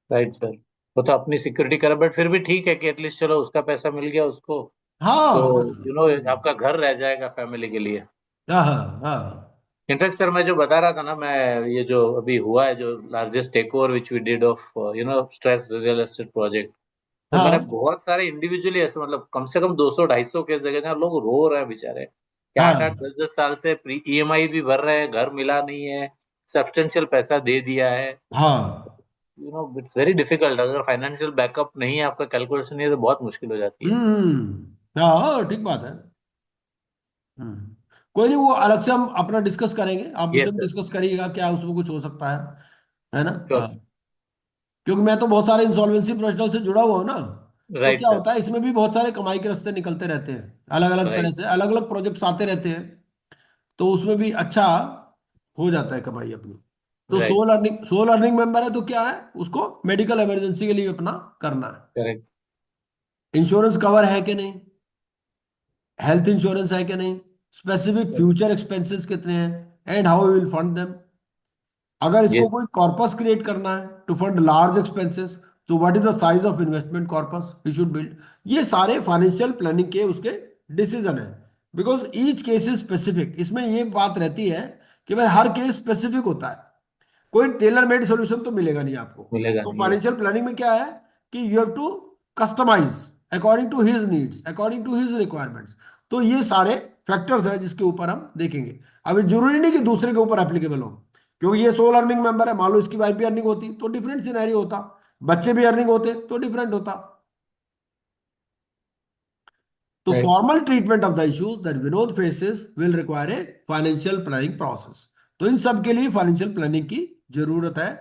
Right sir. वो तो अपनी सिक्योरिटी करे, बट फिर भी ठीक है कि एटलीस्ट चलो उसका पैसा मिल गया उसको, तो हाँ बस। आपका घर रह जाएगा फैमिली के लिए। हाँ हाँ हाँ इनफैक्ट सर, मैं जो बता रहा था ना, मैं ये जो अभी हुआ है, जो largest takeover which we did of stress real estate project, तो मैंने हाँ बहुत सारे इंडिविजुअली ऐसे, मतलब कम से कम 200-250 केस देखे जहाँ लोग रो रहे हैं बेचारे, कि हाँ 8-8 10-10 साल से ईएमआई भी भर रहे हैं, घर मिला नहीं है, सब्सटेंशियल पैसा दे दिया है। हाँ। इट्स वेरी डिफिकल्ट, अगर फाइनेंशियल बैकअप नहीं है आपका, कैलकुलेशन नहीं है, तो बहुत मुश्किल हो जाती है। हाँ हाँ, ठीक बात है। कोई नहीं, वो अलग से हम अपना डिस्कस करेंगे, आप उनसे यस भी सर। डिस्कस करिएगा क्या उसमें कुछ हो सकता है ना? हाँ। श्योर। क्योंकि मैं तो बहुत सारे इंसॉल्वेंसी प्रोफेशनल से जुड़ा हुआ हूँ ना, तो राइट क्या सर। होता है इसमें भी बहुत सारे कमाई के रास्ते निकलते रहते हैं, अलग अलग तरह राइट से अलग अलग प्रोजेक्ट्स आते रहते हैं। तो उसमें भी अच्छा हो जाता है कमाई अपनी। तो राइट। सोल अर्निंग मेंबर है तो क्या है, उसको मेडिकल इमरजेंसी के लिए अपना करना करेक्ट। है, इंश्योरेंस कवर है कि नहीं, हेल्थ इंश्योरेंस है कि नहीं, स्पेसिफिक फ्यूचर एक्सपेंसेस कितने हैं and how will fund them. अगर इसको यस। कोई कॉर्पस क्रिएट करना है टू फंड लार्ज एक्सपेंसेस, तो what is the size of investment corpus you should build. ये सारे फाइनेंशियल प्लानिंग के उसके डिसीजन है, because each case is specific. इसमें ये बात रहती है कि भाई हर केस स्पेसिफिक होता है, कोई टेलर मेड सोल्यूशन तो मिलेगा नहीं आपको। मिलेगा तो नहीं है। फाइनेंशियल प्लानिंग में क्या है कि you have to customise according to his needs, according to his requirements. तो ये सारे फैक्टर्स हैं जिसके ऊपर हम देखेंगे। अभी जरूरी नहीं कि दूसरे के ऊपर एप्लीकेबल हो, क्योंकि ये सोल अर्निंग मेंबर है, मान लो इसकी वाइफ भी अर्निंग होती तो डिफरेंट सिनेरियो होता, बच्चे भी अर्निंग होते तो डिफरेंट होता। तो right. Formal treatment of the issues that Vinod faces will require a financial planning process. तो इन सब के लिए फाइनेंशियल प्लानिंग की जरूरत है,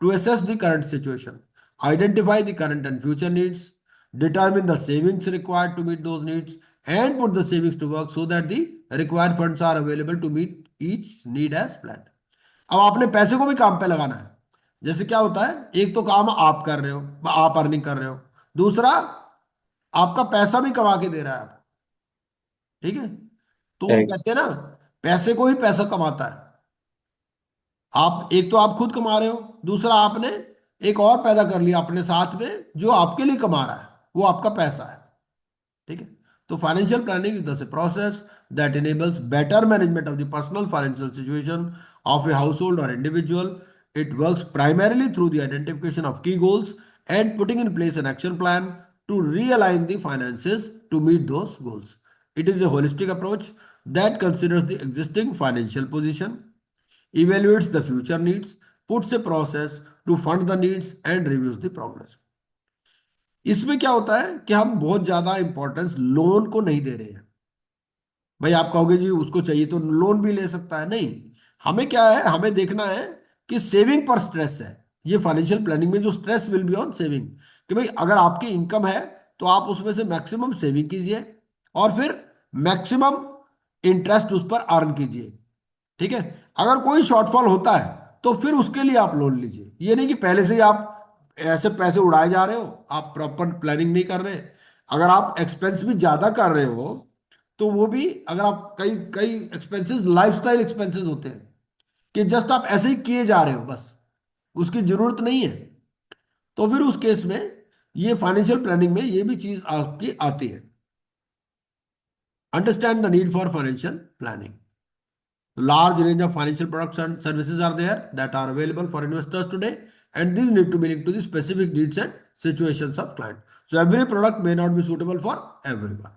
to assess the current situation, identify the current and future needs, determine the savings required to meet those needs, and put the savings to work so that the required funds are available to meet each need as planned। अब आपने पैसे को भी काम पे लगाना है। जैसे क्या होता है, एक तो काम आप कर रहे हो, आप अर्निंग कर रहे हो, दूसरा आपका पैसा भी कमा के दे रहा है आपको, ठीक है? तो वो करेक्ट। कहते हैं ना, पैसे को ही पैसा कमाता है। आप एक तो आप खुद कमा रहे हो, दूसरा आपने एक और पैदा कर लिया अपने साथ में जो आपके लिए कमा रहा है, वो आपका पैसा है, ठीक है? तो financial planning is the process that enables better management of the personal financial situation of a household or individual. It works primarily through the identification of key goals and putting in place an action plan to realign the finances to meet those goals. It is a holistic approach that considers the existing financial position, evaluates the future needs, puts a process to fund the needs, and reviews the progress। इसमें क्या होता है कि हम बहुत ज्यादा importance loan को नहीं दे रहे हैं। भाई आप कहोगे जी उसको चाहिए तो लोन भी ले सकता है, नहीं। हमें क्या है, हमें देखना है कि सेविंग पर स्ट्रेस है। ये फाइनेंशियल प्लानिंग में जो stress will be on saving, कि भाई अगर आपकी इनकम है तो आप उसमें से मैक्सिमम सेविंग कीजिए और फिर मैक्सिमम इंटरेस्ट उस पर अर्न कीजिए, ठीक है? अगर कोई शॉर्टफॉल होता है तो फिर उसके लिए आप लोन लीजिए। ये नहीं कि पहले से ही आप ऐसे पैसे उड़ाए जा रहे हो, आप प्रॉपर प्लानिंग नहीं कर रहे। अगर आप एक्सपेंस भी ज्यादा कर रहे हो तो वो भी, अगर आप कई कई एक्सपेंसेस लाइफस्टाइल एक्सपेंसेस होते हैं कि जस्ट आप ऐसे ही किए जा रहे हो, बस उसकी जरूरत नहीं है, तो फिर उस केस में ये फाइनेंशियल प्लानिंग में ये भी चीज आपकी आती है। Understand the need for financial planning. Large range of financial products and services are there that are available for investors today, and these need to be linked to the specific needs and situations of client. So every product may not be suitable for everyone.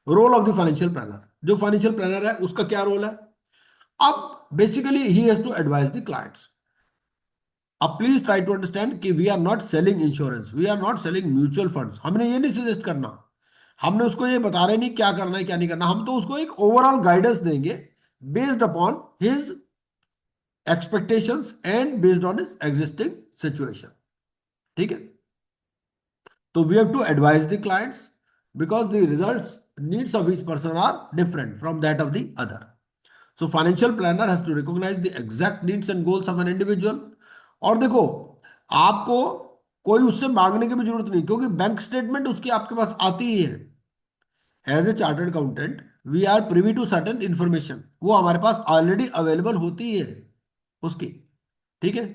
Role of the financial planner, जो financial planner है उसका क्या role है? अब basically he has to advise the clients. अब please try to understand कि we are not selling insurance, we are not selling mutual funds. हमने ये नहीं सजेस्ट करना, हमने उसको ये बता रहे नहीं क्या करना है क्या नहीं करना, हम तो उसको एक ओवरऑल गाइडेंस देंगे based upon his expectations and based on his existing situation. ठीक है? So we have to advise the clients because the results needs of each person are different from that of the other. So financial planner has to recognize the exact needs and goals of an individual. और देखो, आपको कोई उससे मांगने की भी जरूरत नहीं, क्योंकि बैंक स्टेटमेंट उसकी आपके पास आती ही है. As a chartered accountant we are privy to certain information, वो हमारे पास ऑलरेडी अवेलेबल होती ही है उसकी. ठीक है?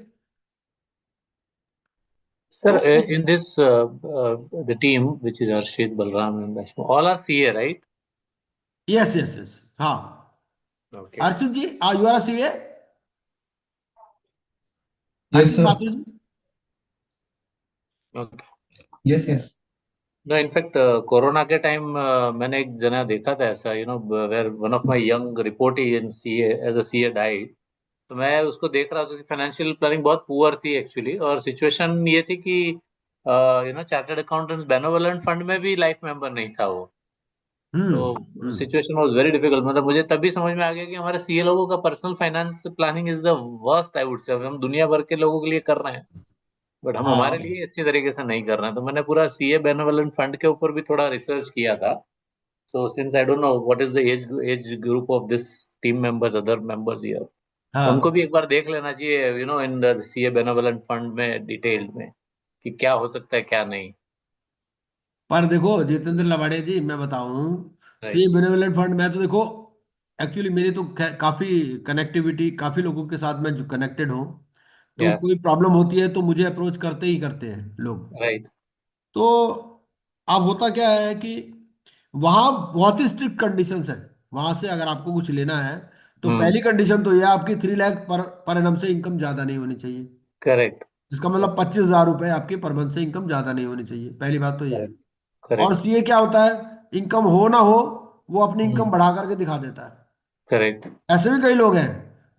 Sir, तो in this the team which is Arshit, Balram, and Vaishnav, all are CA, right? Yes yes yes, हाँ. Okay. Harshit ji, you are C A? Yes, Harshit sir. Mathur ji? Okay. Yes, yes. No, in fact, corona के time मैंने एक जना देखा था ऐसा, where one of my young reportee in CA as a CA died. तो मैं उसको देख रहा था कि फाइनेंशियल प्लानिंग बहुत पुअर थी एक्चुअली, और सिचुएशन ये थी कि चार्टर्ड अकाउंटेंट्स बेनोवलेंट फंड में भी लाइफ मेंबर नहीं था वो. तो hmm. Situation was very difficult. मतलब मुझे तभी समझ में आ गया कि हमारे सीए लोगों का personal finance planning is the worst, I would say. हम दुनिया भर के लोगों के लिए कर रहे हैं, बट हम हाँ. हमारे लिए अच्छी तरीके से नहीं कर रहे हैं. तो मैंने पूरा सीए बेनेवलेंट फंड के ऊपर भी थोड़ा रिसर्च किया था. So since I don't know what is the age group of this team members, other members here, तो उनको हाँ. भी एक बार देख लेना चाहिए, in the CA benevolent fund में डिटेल में, कि क्या हो सकता है क्या नहीं. पर देखो जितेंद्र लवाड़े जी, मैं बताऊं, सी राइट. बेनेवलेंट फंड में तो देखो, एक्चुअली मेरी तो काफी कनेक्टिविटी, काफी लोगों के साथ मैं जो कनेक्टेड हूँ, तो यस. कोई प्रॉब्लम होती है तो मुझे अप्रोच करते ही करते हैं लोग. राइट. तो अब होता क्या है कि वहाँ बहुत ही स्ट्रिक्ट कंडीशंस है. वहां से अगर आपको कुछ लेना है तो हम्म. पहली कंडीशन तो यह है, आपकी 3 लाख पर एनम से इनकम ज्यादा नहीं होनी चाहिए. करेक्ट. इसका मतलब 25,000 रुपए आपके पर मंथ से इनकम ज्यादा नहीं होनी चाहिए. पहली बात तो यह है. करेक्ट. और करेक्ट. सीए क्या होता है, इनकम हो ना हो वो अपनी इनकम हम्म. बढ़ा करके दिखा देता है. करेक्ट. ऐसे भी कई लोग हैं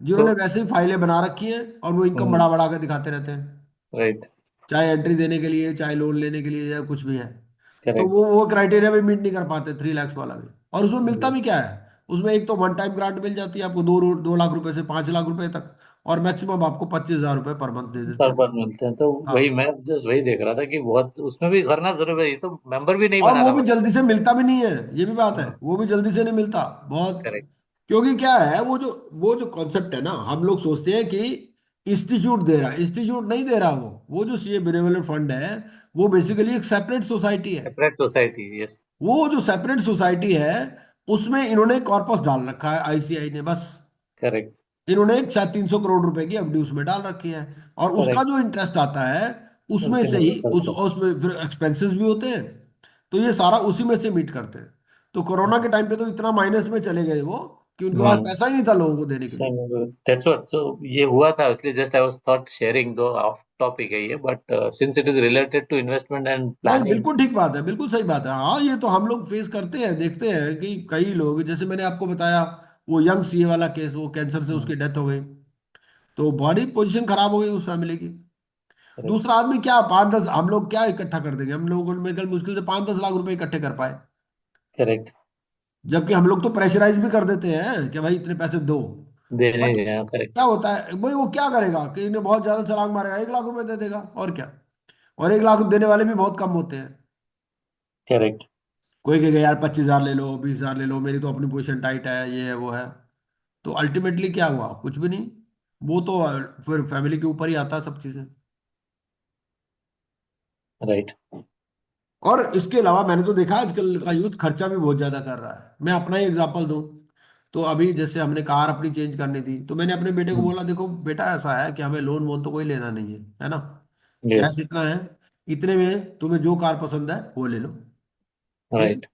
तो जिन्होंने वैसे ही फाइलें बना रखी हैं और वो इनकम बढ़ा बढ़ा कर दिखाते रहते हैं, राइट. चाहे एंट्री देने के लिए, चाहे लोन लेने के लिए, या कुछ भी है. तो करेक्ट. वो क्राइटेरिया भी मीट नहीं कर पाते 3 लाख वाला भी. और उसमें मिलता भी क्या है, उसमें एक तो वन टाइम ग्रांट मिल जाती है आपको 2 लाख रुपए से 5 लाख रुपए तक, और मैक्सिमम आपको 25,000 रुपए पर मंथ दे देते पर हैं. पर मिलते हैं. तो हाँ. वही मैं जस्ट वही देख रहा था कि बहुत उसमें भी करना जरूरी है. ये तो मेंबर भी नहीं और वो बनाना भी पड़ता. जल्दी से मिलता भी नहीं है, ये भी बात है, हाँ. वो भी जल्दी से नहीं मिलता बहुत. करेक्ट. क्योंकि क्या है, वो जो कॉन्सेप्ट है ना, हम लोग सोचते हैं कि इंस्टीट्यूट दे रहा है, इंस्टीट्यूट नहीं दे रहा. वो जो सीए बेनेवलेंट फंड है, वो बेसिकली एक सेपरेट सोसाइटी है. Separate society. यस. वो जो सेपरेट सोसाइटी है, उसमें इन्होंने कॉर्पस डाल रखा है आईसीआई ने, बस. करेक्ट. इन्होंने शायद 300 करोड़ रुपए की एफडी उसमें डाल रखी है, और उसका करेक्ट. जो इंटरेस्ट आता है उसमें उनके से में ही, चलता है. उसमें फिर एक्सपेंसेस भी होते हैं. तो ये सारा उसी में से मीट करते हैं. तो कोरोना के टाइम पे तो इतना माइनस में चले गए वो, कि उनके पास हम्म. पैसा ही नहीं था लोगों को देने के लिए. That's what. सो ये हुआ था, इसलिए just I was thought sharing, दो ऑफ टॉपिक है ये, but since it is related to investment and नहीं, प्लानिंग. बिल्कुल ठीक बात है, बिल्कुल सही बात है. हाँ, ये तो हम लोग फेस करते हैं, देखते हैं कि कई लोग, जैसे मैंने आपको बताया वो यंग सीए वाला केस, वो कैंसर से उसकी डेथ हो गई, तो बॉडी पोजीशन खराब हो गई उस फैमिली की. करेक्ट. दूसरा आदमी क्या, 5-10, हम लोग क्या इकट्ठा कर देंगे, हम लोगों को मेरे ख्याल मुश्किल से 5-10 लाख रुपए इकट्ठे कर पाए. करेक्ट. जबकि हम लोग तो प्रेशराइज भी कर देते हैं कि भाई इतने पैसे दो. देने बट गया. करेक्ट. क्या होता है भाई, वो क्या करेगा कि इन्हें बहुत ज्यादा छलांग मारेगा, 1 लाख रुपए दे देगा और क्या. और 1 लाख देने वाले भी बहुत कम होते हैं. करेक्ट. कोई कहेगा यार 25,000 ले लो, 20,000 ले लो, मेरी तो अपनी पोजीशन टाइट है, ये है वो है. तो अल्टीमेटली क्या हुआ, कुछ भी नहीं. वो तो फिर फैमिली के ऊपर ही आता है सब चीजें. राइट. और इसके अलावा मैंने तो देखा आजकल का यूथ खर्चा भी बहुत ज्यादा कर रहा है. मैं अपना ही एग्जांपल दूं, तो अभी जैसे हमने कार अपनी चेंज करनी थी, तो मैंने अपने बेटे को बोला, देखो बेटा ऐसा है कि हमें लोन वोन तो कोई लेना नहीं है ना. यस. कैश इतना है, इतने में तुम्हें जो कार पसंद है वो ले लो. ठीक है? राइट.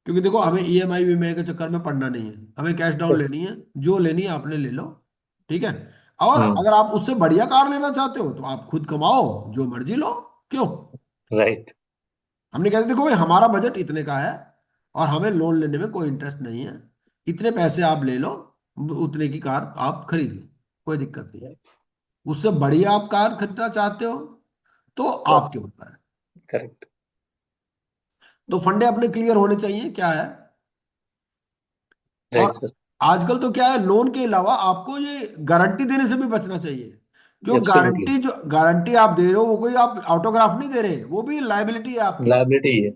क्योंकि देखो हमें ईएमआई वीएमआई के चक्कर में पड़ना नहीं है, हमें कैश डाउन लेनी है, जो लेनी है आपने ले लो. ठीक है? और हम्म. अगर आप उससे बढ़िया कार लेना चाहते हो तो आप खुद कमाओ, जो मर्जी लो. क्यों? राइट. हमने कहा देखो भाई, हमारा बजट इतने का है और हमें लोन लेने में कोई इंटरेस्ट नहीं है, इतने पैसे आप ले लो, उतने की कार आप खरीद लो, कोई दिक्कत नहीं. उससे बढ़िया आप कार खरीदना चाहते हो तो तो आपके ऊपर है. करेक्ट. तो फंडे अपने क्लियर होने चाहिए क्या है. राइट और सर. आजकल तो क्या है, लोन के अलावा आपको ये गारंटी देने से भी बचना चाहिए, क्यों एब्सोल्युटली गारंटी, जो गारंटी आप दे रहे हो वो कोई आप ऑटोग्राफ नहीं दे रहे, वो भी लाइबिलिटी है आपकी। लायबिलिटी है।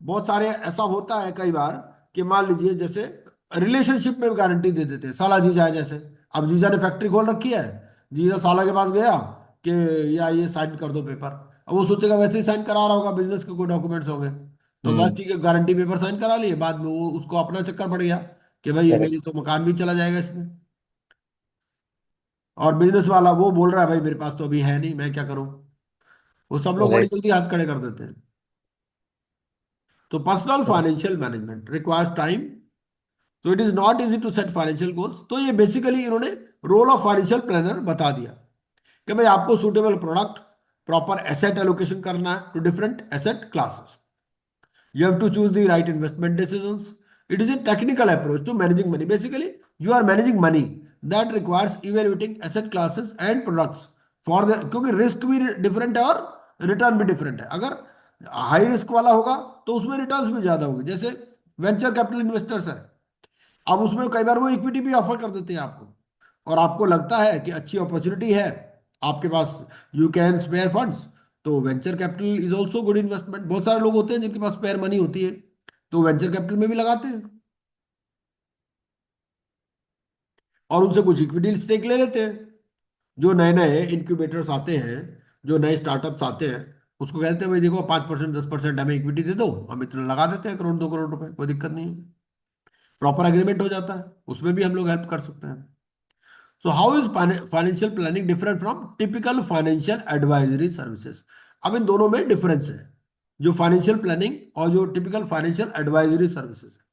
बहुत सारे ऐसा होता है कई बार कि मान लीजिए जैसे रिलेशनशिप में गारंटी दे देते हैं, साला जीजा है जैसे। अब जीजा ने फैक्ट्री खोल रखी है, जीजा साला के पास गया कि या ये साइन कर दो पेपर, अब वो सोचेगा वैसे ही साइन करा रहा होगा, बिजनेस के कोई डॉक्यूमेंट्स होंगे, तो बस हम्म। ठीक है गारंटी पेपर साइन करा लिए, बाद में वो उसको अपना चक्कर पड़ गया कि भाई ये मेरी करेक्ट। तो मकान भी चला जाएगा इसमें। और बिजनेस वाला वो बोल रहा है भाई मेरे पास तो अभी है नहीं, मैं क्या करूं। वो सब लोग बड़ी राइट। जल्दी हाथ खड़े कर देते हैं। तो personal financial management requires time, तो it is not easy to set financial goals. तो ये बेसिकली इन्होंने रोल ऑफ फाइनेंशियल प्लानर बता दिया कि भाई आपको suitable product, proper asset allocation करना है to different asset classes, you have to choose the right investment decisions. It is a technical approach to managing money. Basically you are managing money that requires evaluating asset classes and products for the, क्योंकि risk भी different है और return भी different है। अगर high risk वाला होगा तो उसमें रिटर्न्स भी ज्यादा होंगे, जैसे वेंचर कैपिटल इन्वेस्टर्स है, अब उसमें कई बार वो इक्विटी भी ऑफर कर देते हैं आपको, और आपको लगता है कि अच्छी अपॉर्चुनिटी है आपके पास, यू कैन स्पेयर फंड्स, तो venture capital is also good investment. बहुत सारे लोग होते हैं जिनके पास स्पेयर मनी होती है, तो वेंचर कैपिटल में भी लगाते हैं और उनसे कुछ इक्विटी स्टेक ले लेते हैं। जो नए नए इंक्यूबेटर्स आते हैं, जो नए स्टार्टअप्स आते हैं, उसको कहते हैं भाई देखो 5% 10% हमें इक्विटी दे दो, हम इतना लगा देते हैं, करोड़ 2 करोड़ रुपए, कोई दिक्कत नहीं है। प्रॉपर एग्रीमेंट हो जाता है, उसमें भी हम लोग हेल्प कर सकते हैं। So how is financial planning different from typical financial advisory services? अब इन दोनों में डिफरेंस है, जो फाइनेंशियल प्लानिंग और जो टिपिकल फाइनेंशियल एडवाइजरी सर्विसेज है।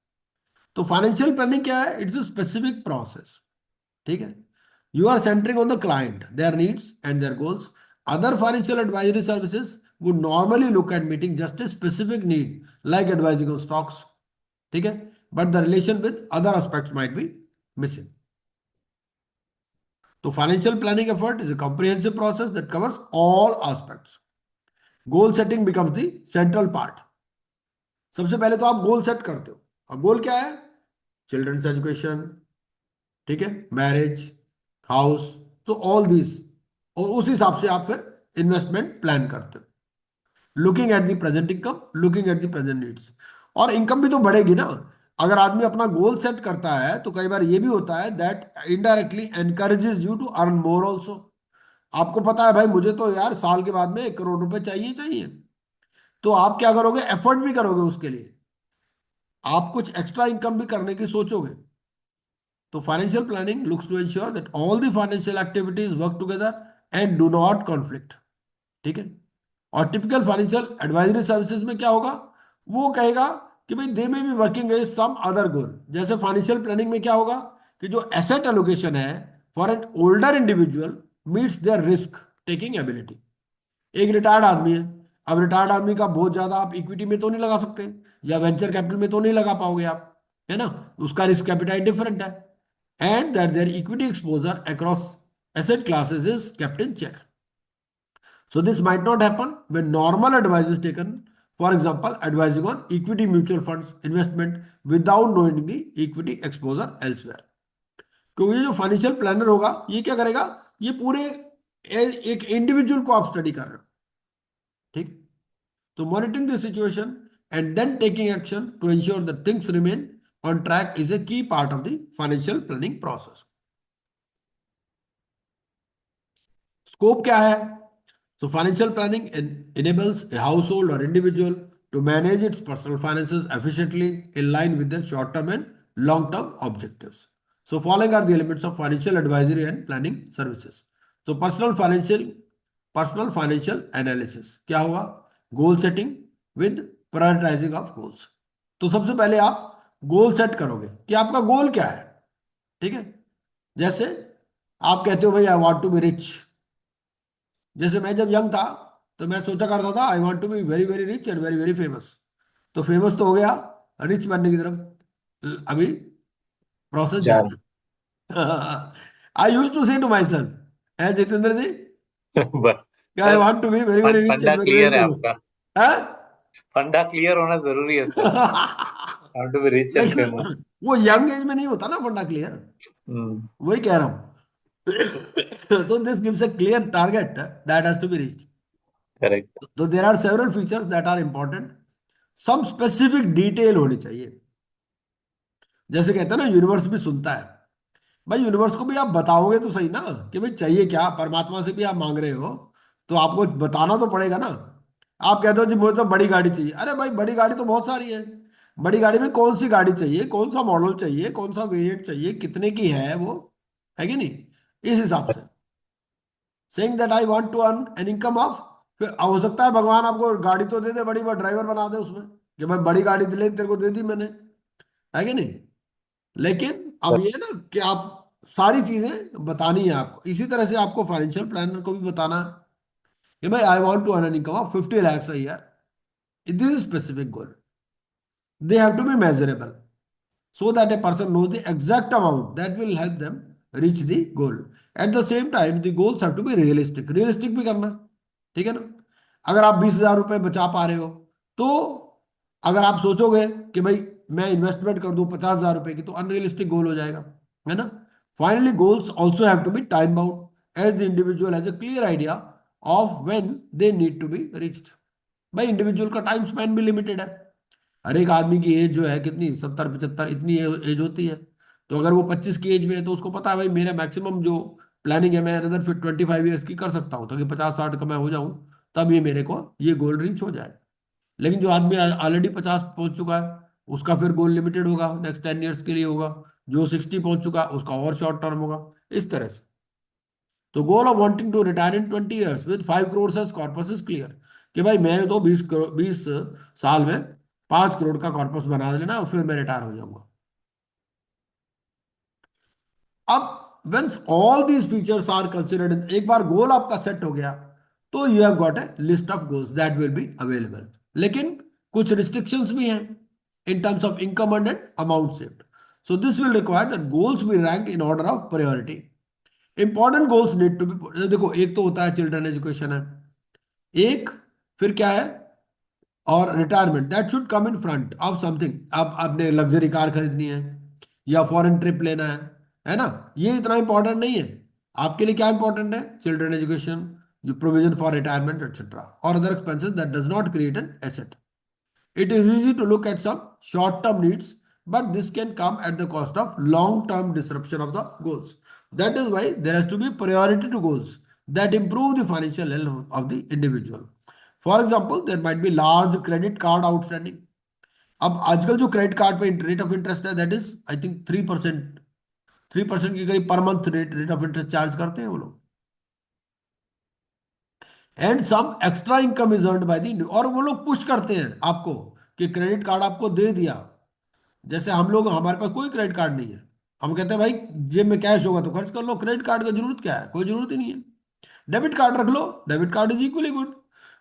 तो फाइनेंशियल प्लानिंग क्या है? इट्स अ स्पेसिफिक प्रोसेस, ठीक है। You are centering on the client, their needs and their goals. Other financial advisory services would normally look at meeting just a specific need like advising on stocks, ठीक है, but the relation with other aspects might be missing. तो financial planning effort is a comprehensive process that covers all aspects. Goal setting becomes the central part. सबसे पहले तो आप goal set करते हो। अब गोल क्या है? चिल्ड्रंस एजुकेशन, ठीक है, मैरिज, हाउस, तो ऑल दिस, और उस हिसाब से आप फिर इन्वेस्टमेंट प्लान करते हो, looking at the present income, looking at the present needs. और इनकम भी तो बढ़ेगी ना, अगर आदमी अपना गोल सेट करता है तो कई बार ये भी होता है that indirectly encourages you to earn more also. आपको पता है भाई मुझे तो यार साल के बाद में 1 करोड़ रुपए चाहिए चाहिए, तो आप क्या करोगे? एफर्ट भी करोगे उसके लिए, आप कुछ एक्स्ट्रा इनकम भी करने की सोचोगे। तो financial planning looks to ensure that all the financial activities work together and do not conflict, ठीक है। और टिपिकल फाइनेंशियल एडवाइजरी सर्विसेज में क्या होगा? वो कहेगा कि भाई they may be working as some other goal. जैसे फाइनेंशियल प्लानिंग में क्या होगा कि जो एसेट एलोकेशन है for an older individual meets their risk taking ability. एक रिटायर्ड आदमी है, अब रिटायर्ड आदमी का बहुत ज्यादा आप इक्विटी में तो नहीं लगा सकते, या वेंचर कैपिटल में तो नहीं लगा पाओगे आप, है ना, उसका रिस्क कैपिटाइट डिफरेंट है, and that their equity exposure across asset classes is kept in check. So this might not happen when normal advice is taken. For example, advising on equity mutual funds investment without knowing the equity exposure elsewhere. क्योंकि ये जो financial planner होगा ये क्या करेगा? ये पूरे एक इंडिविजुअल को आप स्टडी कर रहे हो, ठीक। तो monitoring the situation and then taking action to ensure that things remain on track is a key part of the financial planning process. Scope क्या है? So financial planning enables a household or individual to manage its personal finances efficiently in line with their short-term and long-term objectives. So following are the elements of financial advisory and planning services. So personal financial analysis क्या होगा? Goal setting with prioritizing of goals. तो सबसे पहले आप goal set करोगे कि आपका गोल क्या है, ठीक है। जैसे आप कहते हो भाई I want to be rich. जैसे मैं जब यंग था तो मैं सोचा करता था I want to be very very rich and very very famous. तो फेमस तो हो गया, रिच बनने की तरफ अभी प्रोसेस जा जारी है। I use to say to my son, है जितेंद्र जी, बस I sir, want to be very very rich funda and very very clear है फेमस। आपका। है। फंडा क्लियर होना जरूरी है sir. want to be rich and लेकिन famous. वो यंग एज में नहीं होता ना फंडा क्लियर, वही कह रहा हूं। तो this gives a clear target that has to be reached. Correct. तो there are several features that are important, some specific detail होनी चाहिए। जैसे कहते हैं ना यूनिवर्स भी सुनता है, भाई यूनिवर्स को भी आप बताओगे तो सही ना कि भाई चाहिए क्या, परमात्मा से भी आप मांग रहे हो तो आपको बताना तो पड़ेगा ना। आप कहते हो जी मुझे तो बड़ी गाड़ी चाहिए, अरे भाई बड़ी गाड़ी तो बहुत सारी है, बड़ी गाड़ी में कौन सी गाड़ी चाहिए, कौन सा मॉडल चाहिए, कौन सा वेरिएंट चाहिए, कितने की है वो, है कि नहीं? इस हिसाब से saying that I want to earn an income of, फिर हो सकता है भगवान आपको गाड़ी तो दे दे बड़ी, बार ड्राइवर बना दे उसमें कि भाई बड़ी गाड़ी दिले तेरे को दे दी मैंने, है कि नहीं? लेकिन अब ये ना कि आप सारी चीजें बतानी है आपको। इसी तरह से आपको फाइनेंशियल प्लानर को भी बताना है कि भाई I want to earn an income of 50 lakhs a year, this is specific goal, they have to be measurable so that a person knows the exact amount that will help them reach the goal. At the same time the goals have to be realistic, realistic भी करना, ठीक है ना? अगर आप 20,000 रुपए बचा पा रहे हो तो अगर आप सोचोगे कि भाई मैं इन्वेस्टमेंट कर दूं 50,000 रुपए की, तो अनरियलिस्टिक गोल हो जाएगा, है ना? Finally goals also have to be time bound as the individual has a clear idea of when they need to be reached. भाई इंडिविजुअल का टाइम स्पैन भी लिमिटेड है, हर एक आदमी की एज जो है कितनी, 70 75 इतनी एज होती है। तो अगर वो 25 की एज में है तो उसको पता है भाई मेरा मैक्सिमम जो प्लानिंग है मैं अनदर फिर 25 ईयर्स की कर सकता हूँ ताकि 50 60 का मैं हो जाऊं, तब ये मेरे को ये गोल रीच हो जाए। लेकिन जो आदमी ऑलरेडी 50 पहुंच चुका है उसका फिर गोल लिमिटेड होगा, नेक्स्ट 10 ईयर्स के लिए होगा। जो 60 पहुंच चुका है उसका और शॉर्ट टर्म होगा, इस तरह से। तो goal of wanting to retire in 20 years with 5 crores as corpus is clear, कि भाई मैंने तो 20 करोड़ 20 साल में 5 करोड़ का कॉर्पस बना लेना और फिर मैं रिटायर हो जाऊंगा। अब once all these features are considered, एक बार गोल आपका सेट हो गया तो you have got a list of goals that will be available. लेकिन कुछ रिस्ट्रिक्शंस भी हैं in terms of income and amount saved. So this will require that goals be ranked in order of priority. Important goals need to be, देखो एक तो होता है children education है, एक फिर क्या है, और retirement that should come in front of something. आप आपने लग्जरी कार खरीदनी है या फॉरेन ट्रिप लेना है ना? ये इतना इंपॉर्टेंट नहीं है आपके लिए। क्या इंपॉर्टेंट है? चिल्ड्रन एजुकेशन, जो प्रोविजन फॉर रिटायरमेंट एक्सेट्रा और other expenses that does not create an asset. It is easy to look at some short-term needs, but this can come at the cost of long-term disruption of the goals. That is why there has to be priority to goals that improve the financial health of the individual. For example, there might be large credit card outstanding. अब आजकल जो credit card पे rate of interest है that is I think 3%, 3% के करीब पर month rate of interest charge करते हैं वो लोग। And some extra income is earned by the, और वो लोग पुश करते हैं आपको कि क्रेडिट कार्ड आपको दे दिया। जैसे हम लोग, हमारे पास कोई क्रेडिट कार्ड नहीं है, हम कहते हैं भाई जेब में कैश होगा तो खर्च कर लो, क्रेडिट कार्ड की जरूरत क्या है? कोई जरूरत ही नहीं है। डेबिट कार्ड रख लो, debit card is equally good.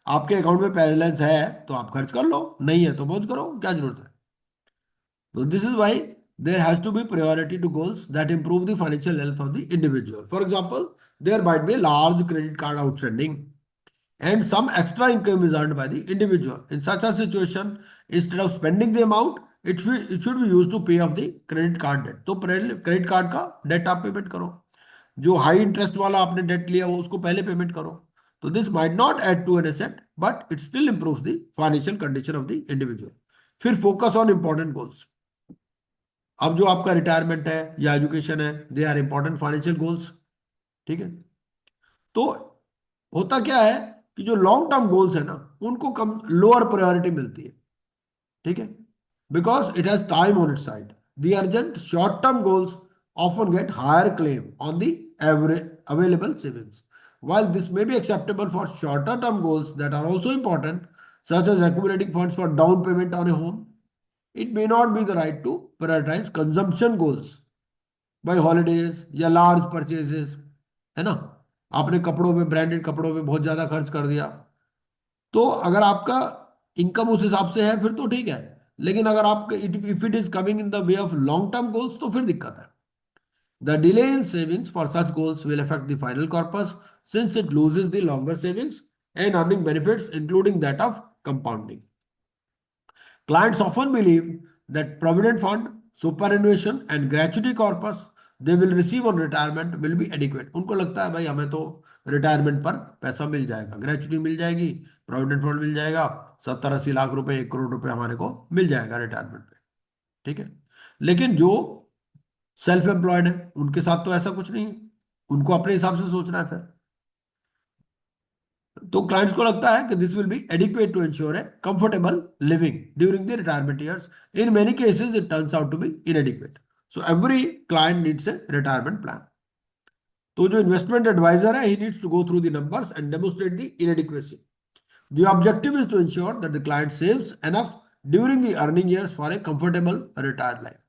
आपके अकाउंट में बैलेंस है तो आप खर्च कर लो, नहीं है तो मौज करो, क्या जरूरत है? तो this is why there has to be priority to goals that improve the financial health of the individual. For example, there might be large credit card outstanding and some extra income is earned by the individual. In such a situation, instead of spending the amount, it should be used to pay off the credit card debt. तो credit card का date आप payment करो, जो high interest वाला आपने date लिया वो उसको पहले पेमेंट करो। तो this might not add to an asset but it still improves the financial condition of the individual. फिर फोकस ऑन इंपॉर्टेंट गोल्स। अब जो आपका रिटायरमेंट है या एजुकेशन है, they are important financial goals, ठीक है? तो होता क्या है कि जो लॉन्ग टर्म गोल्स है ना उनको कम लोअर प्रायोरिटी मिलती है, ठीक है? Because it has time on its side. The urgent short term goals often get higher claim on the average available savings, while this may be acceptable for shorter term goals that are also important, such as accumulating funds for down payment on a home, it may not be the right to prioritize consumption goals by holidays या large purchases, है ना? आपने कपड़ों पे, branded कपड़ों पे बहुत ज्यादा खर्च कर दिया, तो अगर आपका इनकम उस हिसाब से है फिर तो ठीक है, लेकिन अगर आपका if it is coming in the way of long term goals तो फिर दिक्कत है। The delay in savings for such goals will affect the final corpus since it loses the longer savings and earning benefits including that of compounding. Clients often believe that provident fund, superannuation and gratuity corpus they will receive on retirement will be adequate. उनको लगता है भाई हमें तो retirement पर पैसा मिल जाएगा, gratuity मिल जाएगी, प्रोविडेंट फंड मिल जाएगा, 70-80 लाख रुपए, 1 करोड़ रुपए हमारे को मिल जाएगा रिटायरमेंट पे, ठीक है। लेकिन जो सेल्फ एम्प्लॉयड है उनके साथ तो ऐसा कुछ नहीं है, उनको अपने हिसाब से सोचना है फिर। तो क्लाइंट्स को लगता है कि this will be adequate to ensure a comfortable living during the retirement years. In many cases it turns out to be inadequate, so every client needs a retirement plan. तो जो इन्वेस्टमेंट एडवाइजर है, he needs to go through the numbers and demonstrate the inadequacy. The objective is to ensure that the client saves enough during the earning years for a comfortable retired life.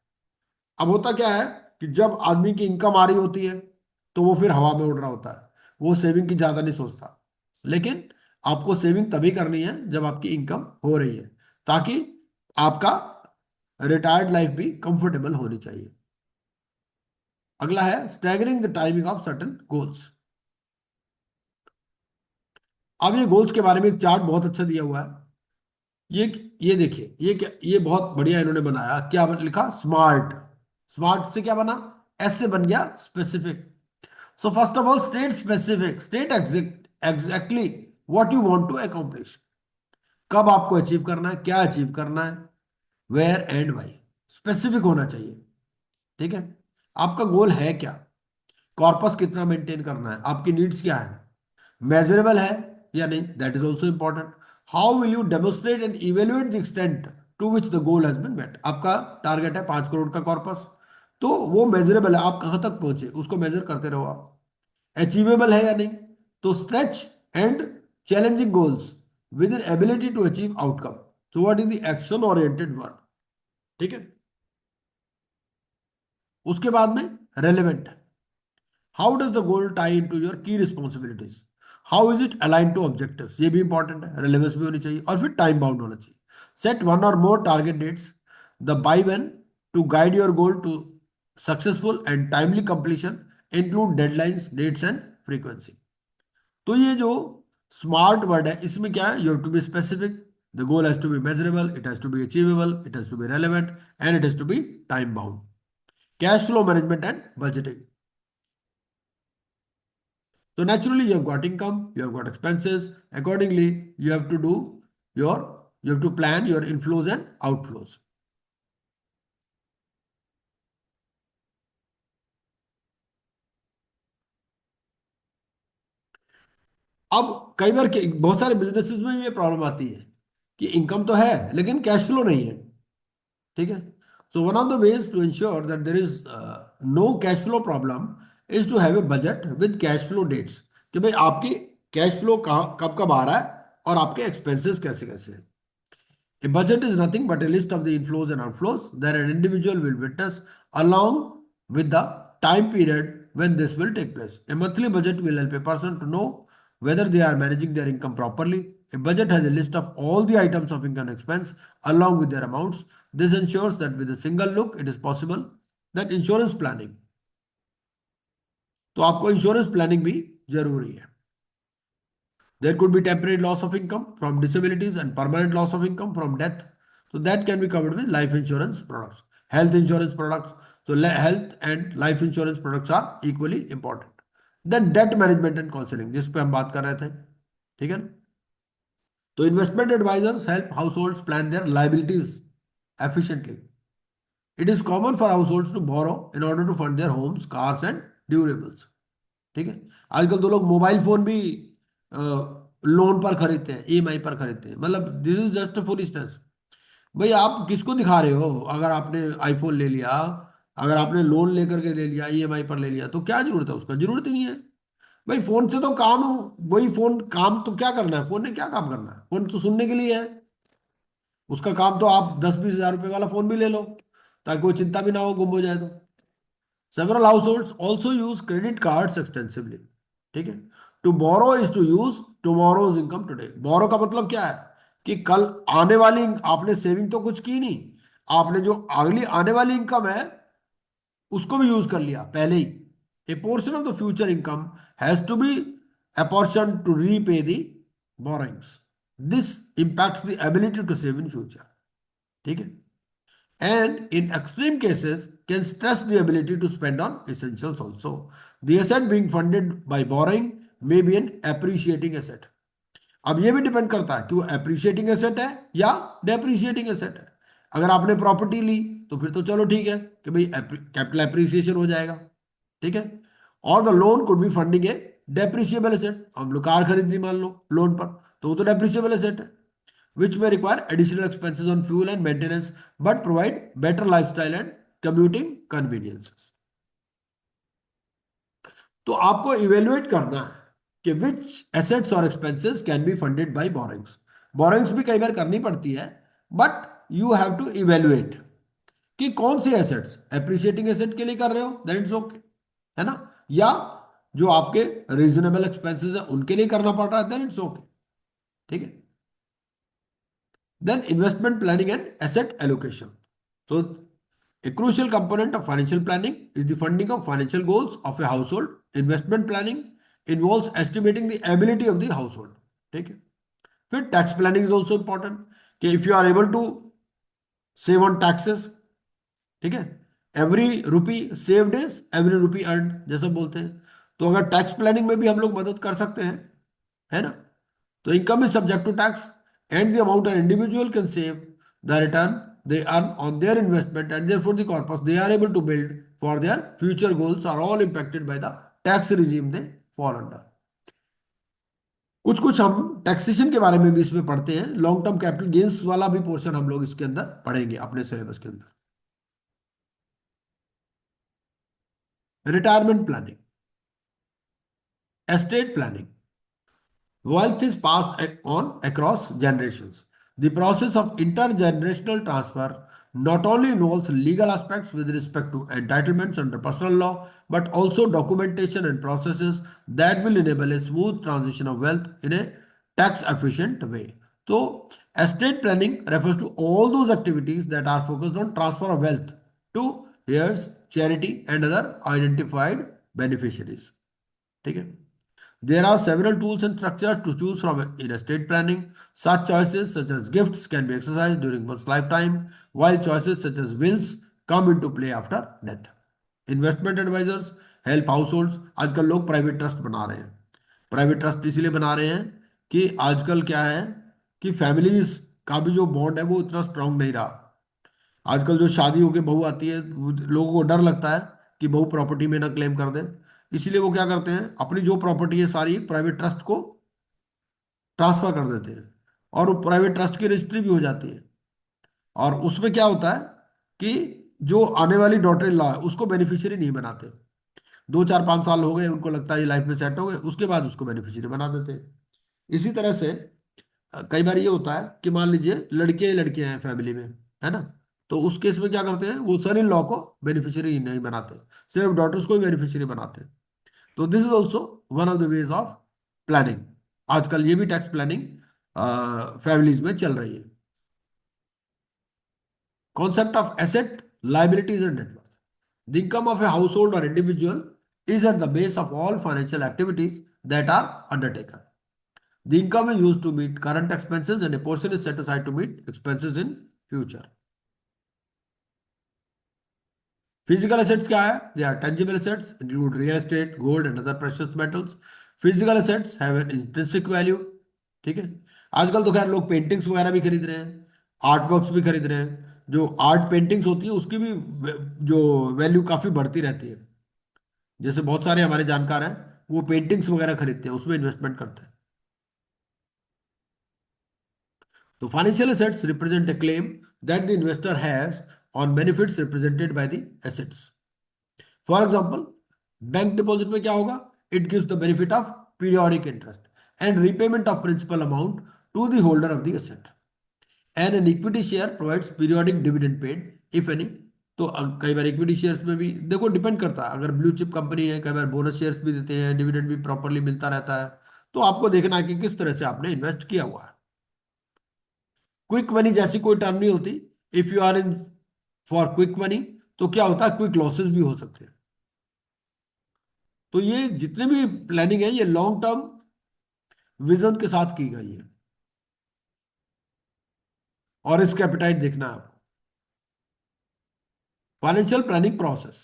अब होता क्या है कि जब आदमी की income आ रही होती है तो वो फिर हवा में उड़ रहा होता है, वो सेविंग की ज्यादा नहीं सोचता। लेकिन आपको सेविंग तभी करनी है जब आपकी इनकम हो रही है, ताकि आपका रिटायर्ड लाइफ भी कंफर्टेबल होनी चाहिए। अगला है staggering the timing of certain goals. अब ये गोल्स के बारे में एक चार्ट बहुत अच्छा दिया हुआ है। ये देखिए, ये क्या, ये बहुत बढ़िया इन्होंने बनाया। क्या लिखा? स्मार्ट। स्मार्ट से क्या बना? एस से बन गया specific. So first of all state specific, state exactly what you want to accomplish. कब आपको अचीव करना है, क्या अचीव करना है, वेयर एंड व्हाई, स्पेसिफिक होना चाहिए, ठीक है। आपका गोल है क्या, कॉर्पस कितना मेंटेन करना है, आपकी नीड्स क्या है, मेजरेबल है या नहीं, that is also important. How will you demonstrate and evaluate the extent to which the goal has been met. आपका टारगेट है 5 करोड़ का कॉर्पस, तो वो मेजरेबल है, आप कहां तक पहुंचे उसको मेजर करते रहो आप। अचीवेबल है या नहीं, तो stretch and challenging goals within ability to achieve outcome, so what is the action oriented work, ठीक है। उसके बाद में relevant, how does the goal tie into your key responsibilities, how is it align to objectives, ये भी important है, relevance भी होनी चाहिए। और फिर टाइम बाउंड होना चाहिए। Set one or more target dates the by when to guide your goal to successful and timely completion, include deadlines, dates and frequency. तो ये जो स्मार्ट वर्ड है इसमें क्या है, you have to be specific, the goal has to be measurable, it has to be achievable, it has to be relevant and it has to be time bound. Cash flow management and budgeting. So naturally, you have got income, you have got expenses. Accordingly, you have to do you have to plan your inflows and outflows. अब कई बार बहुत सारे businesses में ये problem आती है कि income तो है लेकिन कैश फ्लो नहीं है, ठीक है। So one of the ways to ensure that there is no cash flow problem is to have a budget with cash flow dates, कि भाई आपकी कैश फ्लो कब कब आ रहा है और आपके एक्सपेंसेस कैसे कैसे हैं। A budget is nothing but a list of the inflows and outflows that an individual will witness along with the time period when this will take place. A monthly budget will help a person to know whether they are managing their income properly. A budget has a list of all the items of income and expense along with their amounts. This ensures that with a single look it is possible that insurance planning. तो आपको insurance planning भी जरूरी है। There could be temporary loss of income from disabilities and permanent loss of income from death. So that can be covered with life insurance products, health insurance products. So health and life insurance products are equally important. Then debt management and counseling, जिस पे हम बात कर रहे थे, ठीक है। तो investment advisors help households plan their liabilities efficiently. It is common for households to borrow in order to fund their homes, cars and durables. ठीक है। आजकल तो लोग मोबाइल फोन भी लोन पर खरीदते हैं, ईएमआई पर खरीदते हैं। मतलब this is just for instance. भाई आप किसको दिखा रहे हो? अगर आपने आईफोन ले लिया, अगर आपने लोन लेकर के ले लिया, ईएमआई पर ले लिया, तो क्या जरूरत है उसका? जरूरत ही नहीं है भाई। फोन से तो काम हो, वही फोन काम तो क्या करना है, फोन ने क्या काम करना है? फोन तो सुनने के लिए है, उसका काम तो आप 10-20 हजार रुपए वाला फोन भी ले लो ताकि कोई चिंता भी ना हो गुम हो जाए तो। Several households also use credit cards extensively. ठीक है। To borrow is to use tomorrow's income today. Borrow का मतलब क्या है कि कल आने वाली, आपने सेविंग तो कुछ की नहीं, आपने जो अगली आने वाली इनकम है उसको भी यूज कर लिया पहले ही। A portion of the future income has to be apportioned to repay the borrowings. This impacts the ability to save in future. ठीक है। and in extreme cases can stress the ability to spend on essentials also. The asset being funded by borrowing may be an appreciating asset. अब ये भी depend करता है कि वो appreciating asset है या डेप्रिशिएटिंग एसेट है। अगर आपने प्रॉपर्टी ली तो फिर तो चलो ठीक है कि भाई कैपिटल एप्रिसिएशन हो जाएगा, ठीक है। और the loan could be funding A depreciable asset. हम लोग कार खरीद ली मान लो लोन पर, तो वो तो डेप्रिशिएबल एसेट है, which may require additional expenses on fuel and maintenance but provide better lifestyle and commuting conveniences. तो आपको इवेल्युएट करना है कि विच एसेट्स और expenses can be funded by borrowings. Borrowings भी कई बार करनी पड़ती है, but you have to evaluate कि कौन से एसेट्स एप्रिशिएटिंग एसेट के लिए कर रहे हो, दैट इट्स ओके, है ना, या जो आपके रीजनेबल एक्सपेंसेस है उनके लिए करना पड़ रहा है, देन इट्स ओके, ठीक है। Then investment planning and asset allocation. So a crucial component of financial planning is the funding of financial goals of a household. Investment planning involves estimating the ability of the household. ठीक है। फिर tax planning is also important कि if you are able to save on taxes, ठीक है, every rupee saved is every rupee earned जैसा बोलते हैं, तो अगर टैक्स प्लानिंग में भी हम लोग मदद कर सकते हैं, है ना। तो income is subject to tax and the amount an individual can save, the return they earn on their investment and therefore the corpus they are able to build for their future goals are all impacted by the tax regime they fall under. कुछ कुछ हम taxation के बारे में भी इसमें पढ़ते हैं, लॉन्ग टर्म कैपिटल गेन्स वाला भी पोर्शन हम लोग इसके अंदर पढ़ेंगे अपने सिलेबस के अंदर। Retirement planning, estate planning. Wealth is passed on across generations. The process of intergenerational transfer not only involves legal aspects with respect to entitlements under personal law, but also documentation and processes that will enable a smooth transition of wealth in a tax efficient way. So, estate planning refers to all those activities that are focused on transfer of wealth to heirs, charity, and other identified beneficiaries. ठीक है। There are several tools and structures to choose from in estate planning. Such choices, such as gifts, can be exercised during one's lifetime, while choices such as wills come into play after death. Investment advisors help households. आजकल लोग private trust बना रहे हैं। Private trust इसलिए बना रहे हैं कि आजकल क्या है कि फैमिलीज का भी जो बॉन्ड है वो इतना स्ट्रांग नहीं रहा। आजकल जो शादी होके बहू आती है, लोगों को डर लगता है कि बहू प्रॉपर्टी में ना क्लेम कर दे, इसलिए वो क्या करते हैं, अपनी जो प्रॉपर्टी है सारी प्राइवेट ट्रस्ट को ट्रांसफर कर देते हैं, और वो प्राइवेट ट्रस्ट की रजिस्ट्री भी हो जाती है। और उसमें क्या होता है कि जो आने वाली डॉटर इन लॉ है उसको बेनिफिशियरी नहीं बनाते। 2 4 5 साल हो गए, उनको लगता है ये लाइफ में सेट हो गए, उसके बाद उसको बेनिफिशियरी बना देते हैं। इसी तरह से कई बार ये होता है कि मान लीजिए लड़के ही लड़के हैं फैमिली में, है ना, तो उस केस में क्या करते हैं, वो सन इन लॉ को बेनिफिशियरी नहीं बनाते, सिर्फ डॉटर्स को ही बेनिफिशियरी बनाते हैं। तो this is also one of the ways of planning. आजकल ये भी टैक्स प्लानिंग फैमिलीज में चल रही है। Concept of asset, liabilities and net worth. The income of a household or individual is at the base of all financial activities that are undertaken. The income is used to meet current expenses and a portion is set aside to meet expenses in future. Physical assets क्या है? They are tangible assets, include real estate, gold and other precious metals. Physical assets have an intrinsic value. ठीक है। आजकल तो खैर लोग paintings वगैरह भी खरीद रहे हैं, आर्ट वर्क्स भी खरीद रहे हैं। जो आर्ट पेंटिंग्स होती है उसकी भी जो वैल्यू काफी बढ़ती रहती है। जैसे बहुत सारे हमारे जानकार हैं वो पेंटिंग्स वगैरह खरीदते हैं, उसमें इन्वेस्टमेंट करते हैं। So financial assets represent a claim that the investor has on benefits represented by the assets. For example, bank deposit में क्या होगा? It gives the benefit of periodic interest and repayment of principal amount to the holder of the asset. And an equity share provides periodic dividend paid, if any. तो कई बार equity shares में भी देखो depend करता है, अगर blue chip company है कई बार बोनस शेयर्स भी देते हैं, डिविडेंड भी प्रॉपरली मिलता रहता है। तो आपको देखना है कि किस तरह से आपने इन्वेस्ट किया हुआ है। क्विक मनी जैसी कोई टर्म नहीं होती। If you are in for quick money तो क्या होता है, क्विक लॉसेस भी हो सकते हैं। तो ये जितने भी प्लानिंग है ये लॉन्ग टर्म विजन के साथ की गई है, और रिस्क एपेटाइट देखना है आपको। Financial planning process.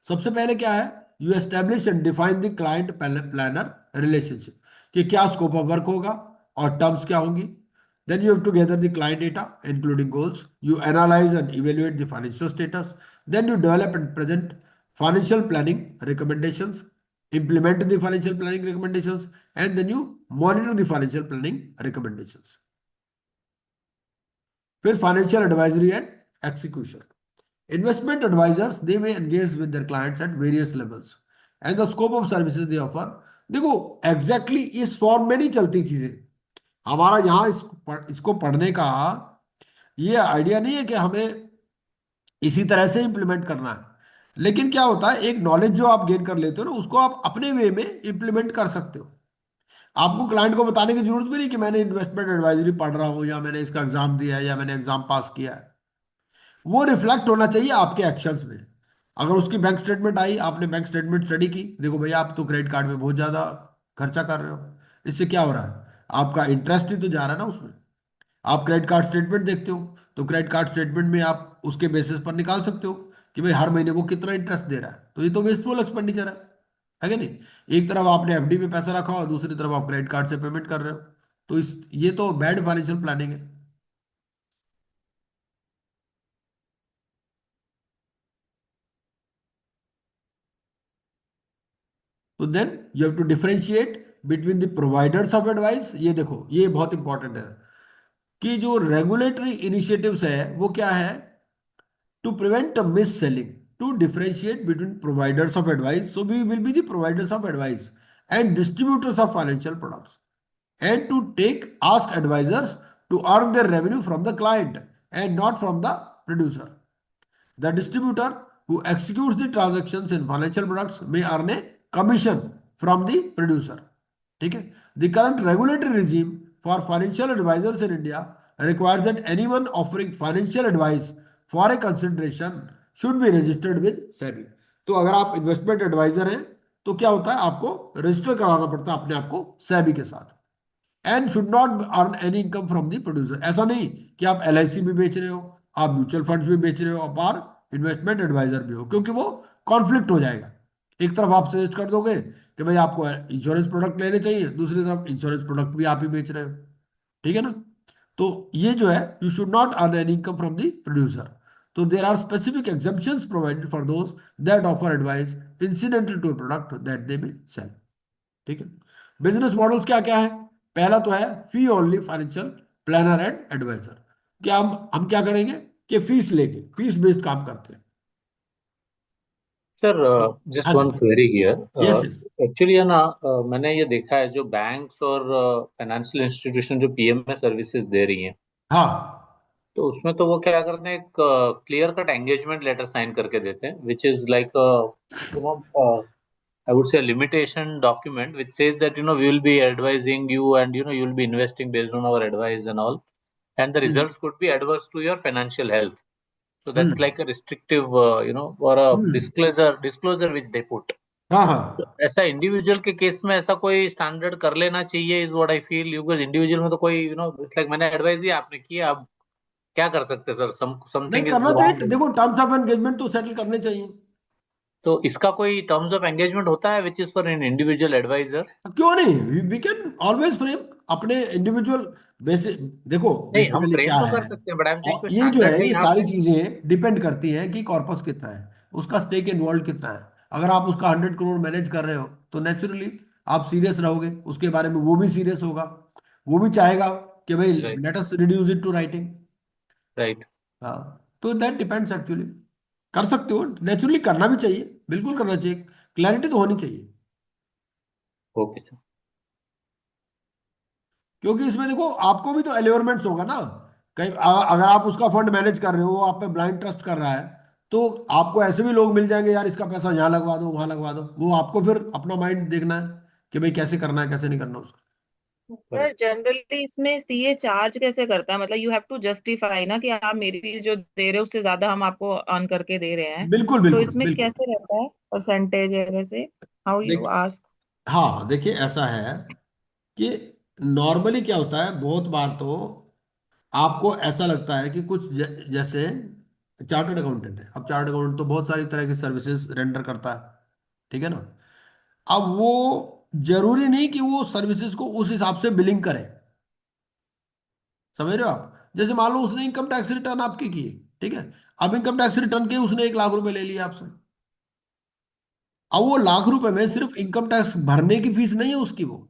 सबसे पहले क्या है, you establish and define the client planner relationship, कि क्या स्कोप ऑफ वर्क होगा और टर्म्स क्या होंगी। Then you have to gather the client data including goals, you analyse and evaluate the financial status, then you develop and present financial planning recommendations, implement the financial planning recommendations, and then you monitor the financial planning recommendations. फिर financial advisory and execution. Investment advisers they may engage with their clients at various levels and the scope of services they offer. देखो exactly इस form में नहीं चलती चीजें। हमारा यहाँ इसको पढ़ने का ये आइडिया नहीं है कि हमें इसी तरह से इंप्लीमेंट करना है, लेकिन क्या होता है, एक नॉलेज जो आप गेन कर लेते हो ना, उसको आप अपने वे में इंप्लीमेंट कर सकते हो। आपको क्लाइंट को बताने की जरूरत भी नहीं कि मैंने इन्वेस्टमेंट एडवाइजरी पढ़ रहा हूँ, या मैंने इसका एग्जाम दिया है, या मैंने एग्जाम पास किया है। वो रिफ्लेक्ट होना चाहिए आपके एक्शंस में। अगर उसकी बैंक स्टेटमेंट आई, आपने बैंक स्टेटमेंट स्टडी की, देखो भैया आप तो क्रेडिट कार्ड में बहुत ज्यादा खर्चा कर रहे हो, इससे क्या हो रहा है, आपका इंटरेस्ट ही तो जा रहा है ना उसमें। आप क्रेडिट कार्ड स्टेटमेंट देखते हो, तो क्रेडिट कार्ड स्टेटमेंट में आप उसके बेसिस पर निकाल सकते हो कि भाई हर महीने वो कितना इंटरेस्ट दे रहा है, तो ये तो वेस्टफुल एक्सपेंडिचर है कि नहीं। एक तरफ आपने एफडी में पैसा रखा और दूसरी तरफ आप क्रेडिट कार्ड से पेमेंट कर रहे हो, तो इस ये तो बैड फाइनेंशियल प्लानिंग है। तो then you have to differentiate between the providers of advice. ये देखो ये बहुत इंपॉर्टेंट है कि जो रेगुलेटरी इनिशिएटिव्स है वो क्या है, to prevent a mis-selling, to differentiate between providers of advice. So we will be the providers of advice and distributors of financial products, and to take ask advisors to earn their revenue from the client and not from the producer. The distributor who executes the transactions in financial products may earn a commission from the producer. ठीक है। The current regulatory regime for financial advisors in India requires that anyone offering financial advice for a consideration should be registered with SEBI। तो अगर आप investment adviser हैं तो क्या होता है, आपको रजिस्टर कराना पड़ता है अपने आप को सेबी के साथ। And should not earn any income from the producer. ऐसा नहीं कि आप एलआईसी भी बेच रहे हो, आप म्यूचुअल फंड्स भी बेच रहे हो, आप और इन्वेस्टमेंट एडवाइजर भी हो, क्योंकि वो कॉन्फ्लिक्ट हो जाएगा। एक तरफ आप सजेस्ट कर दोगे कि भाई आपको इंश्योरेंस प्रोडक्ट लेने चाहिए, दूसरी तरफ इंश्योरेंस प्रोडक्ट भी आप ही बेच रहे हो, ठीक है ना। तो ये जो है, you should not earn any income from the producer. तो there are specific exemptions provided for those that offer advice incidental to product that they may sell. ठीक है। बिजनेस मॉडल्स क्या क्या है, पहला तो है fee only financial planner and adviser. क्या हम क्या करेंगे कि फीस लेंगे, फीस बेस्ड काम करते हैं। सर हाँ जस्ट वन जी। Query yes here. Yes. Actually है ना, मैंने ये देखा है जो बैंक्स और फाइनेंशियल इंस्टीट्यूशन जो पीएमएस सर्विसेज दे रही हैं, हाँ। तो उसमें तो वो क्या करते हैं, एक clear cut engagement letter sign करके देते हैं, which is like you know I would say a limitation document which says that we will be advising you, and you will be investing based on our advice and all, and the hmm results could be adverse to your financial health. So that's hmm like a restrictive or a hmm, disclosure which they put. हाँ तो हाँ। ऐसा individual के case में ऐसा कोई standard कर लेना चाहिए, is what I feel. Because individual में तो कोई इट्स लाइक मैंने एडवाइस दिया, आपने किया, अब क्या कर सकते हैं सर, नहीं समथिंग इज करना चाहिए, रॉन्ग। देखो टर्म्स ऑफ एंगेजमेंट तो सेटल करने चाहिए। तो इसका कोई टर्म्स ऑफ एंगेजमेंट होता है which is for an individual adviser? क्यों नहीं, वी कैन ऑलवेज फ्रेम अपने इंडिविजुअल बेसिस। देखो नहीं, हम बेसिकली फ्रेम क्या तो है, कर सकते हैं, बट आई एम सेइंग और कोई ये जो स्टैंडर्ड है, ये कहीं सारी आपने। चीजें डिपेंड करती हैं कि कॉर्पस कितना है, उसका स्टेक इन्वॉल्व कितना है। अगर आप उसका 100 करोड़ मैनेज कर रहे हो तो नेचुरली आप सीरियस रहोगे उसके बारे में, वो भी सीरियस होगा, वो भी चाहेगा कि भाई right, let us reduce it to writing. Right. हाँ, तो दैट डिपेंड्स एक्चुअली। कर सकते हो, नेचुरली करना भी चाहिए, बिल्कुल करना चाहिए, क्लैरिटी तो होनी चाहिए। Okay sir. क्योंकि इसमें देखो आपको भी तो एलियोरमेंट्स होगा ना। कहीं अगर आप उसका फंड मैनेज कर रहे हो, वो आप पे ब्लाइंड ट्रस्ट कर रहा है, तो आपको ऐसे भी लोग मिल जाएंगे, यार इसका पैसा यहाँ लगवा दो वहां लगवा दो, वो आपको फिर अपना माइंड देखना है कि भाई कैसे करना है कैसे नहीं करना उसका। सर जनरली इसमें सीए चार्ज कैसे करता है, मतलब यू हैव टू जस्टिफाई ना कि आप मेरी फीस जो दे रहे हो उससे ज्यादा हम आपको अर्न करके दे रहे हैं। बिल्कुल तो बिल्कुल इसमें बिल्कुल। कैसे रहता है परसेंटेज वैसे, हाउ यू देख, आस्क? हाँ देखिए ऐसा है कि नॉर्मली क्या होता है, बहुत बार तो आपको ऐसा लगता है कि कुछ जैसे चार्टर्ड अकाउंटेंट है। अब चार्टर्ड अकाउंटेंट तो बहुत सारी तरह की सर्विसेज रेंडर करता है, ठीक है ना। अब वो जरूरी नहीं कि वो सर्विसेज को उस हिसाब से बिलिंग करे, समझ रहे हो आप। जैसे मान लो उसने इनकम टैक्स रिटर्न आपकी की, ठीक है। अब इनकम टैक्स रिटर्न के उसने 1 लाख रुपए ले लिया आपसे। अब वो लाख रुपए में सिर्फ इनकम टैक्स भरने की फीस नहीं है उसकी, वो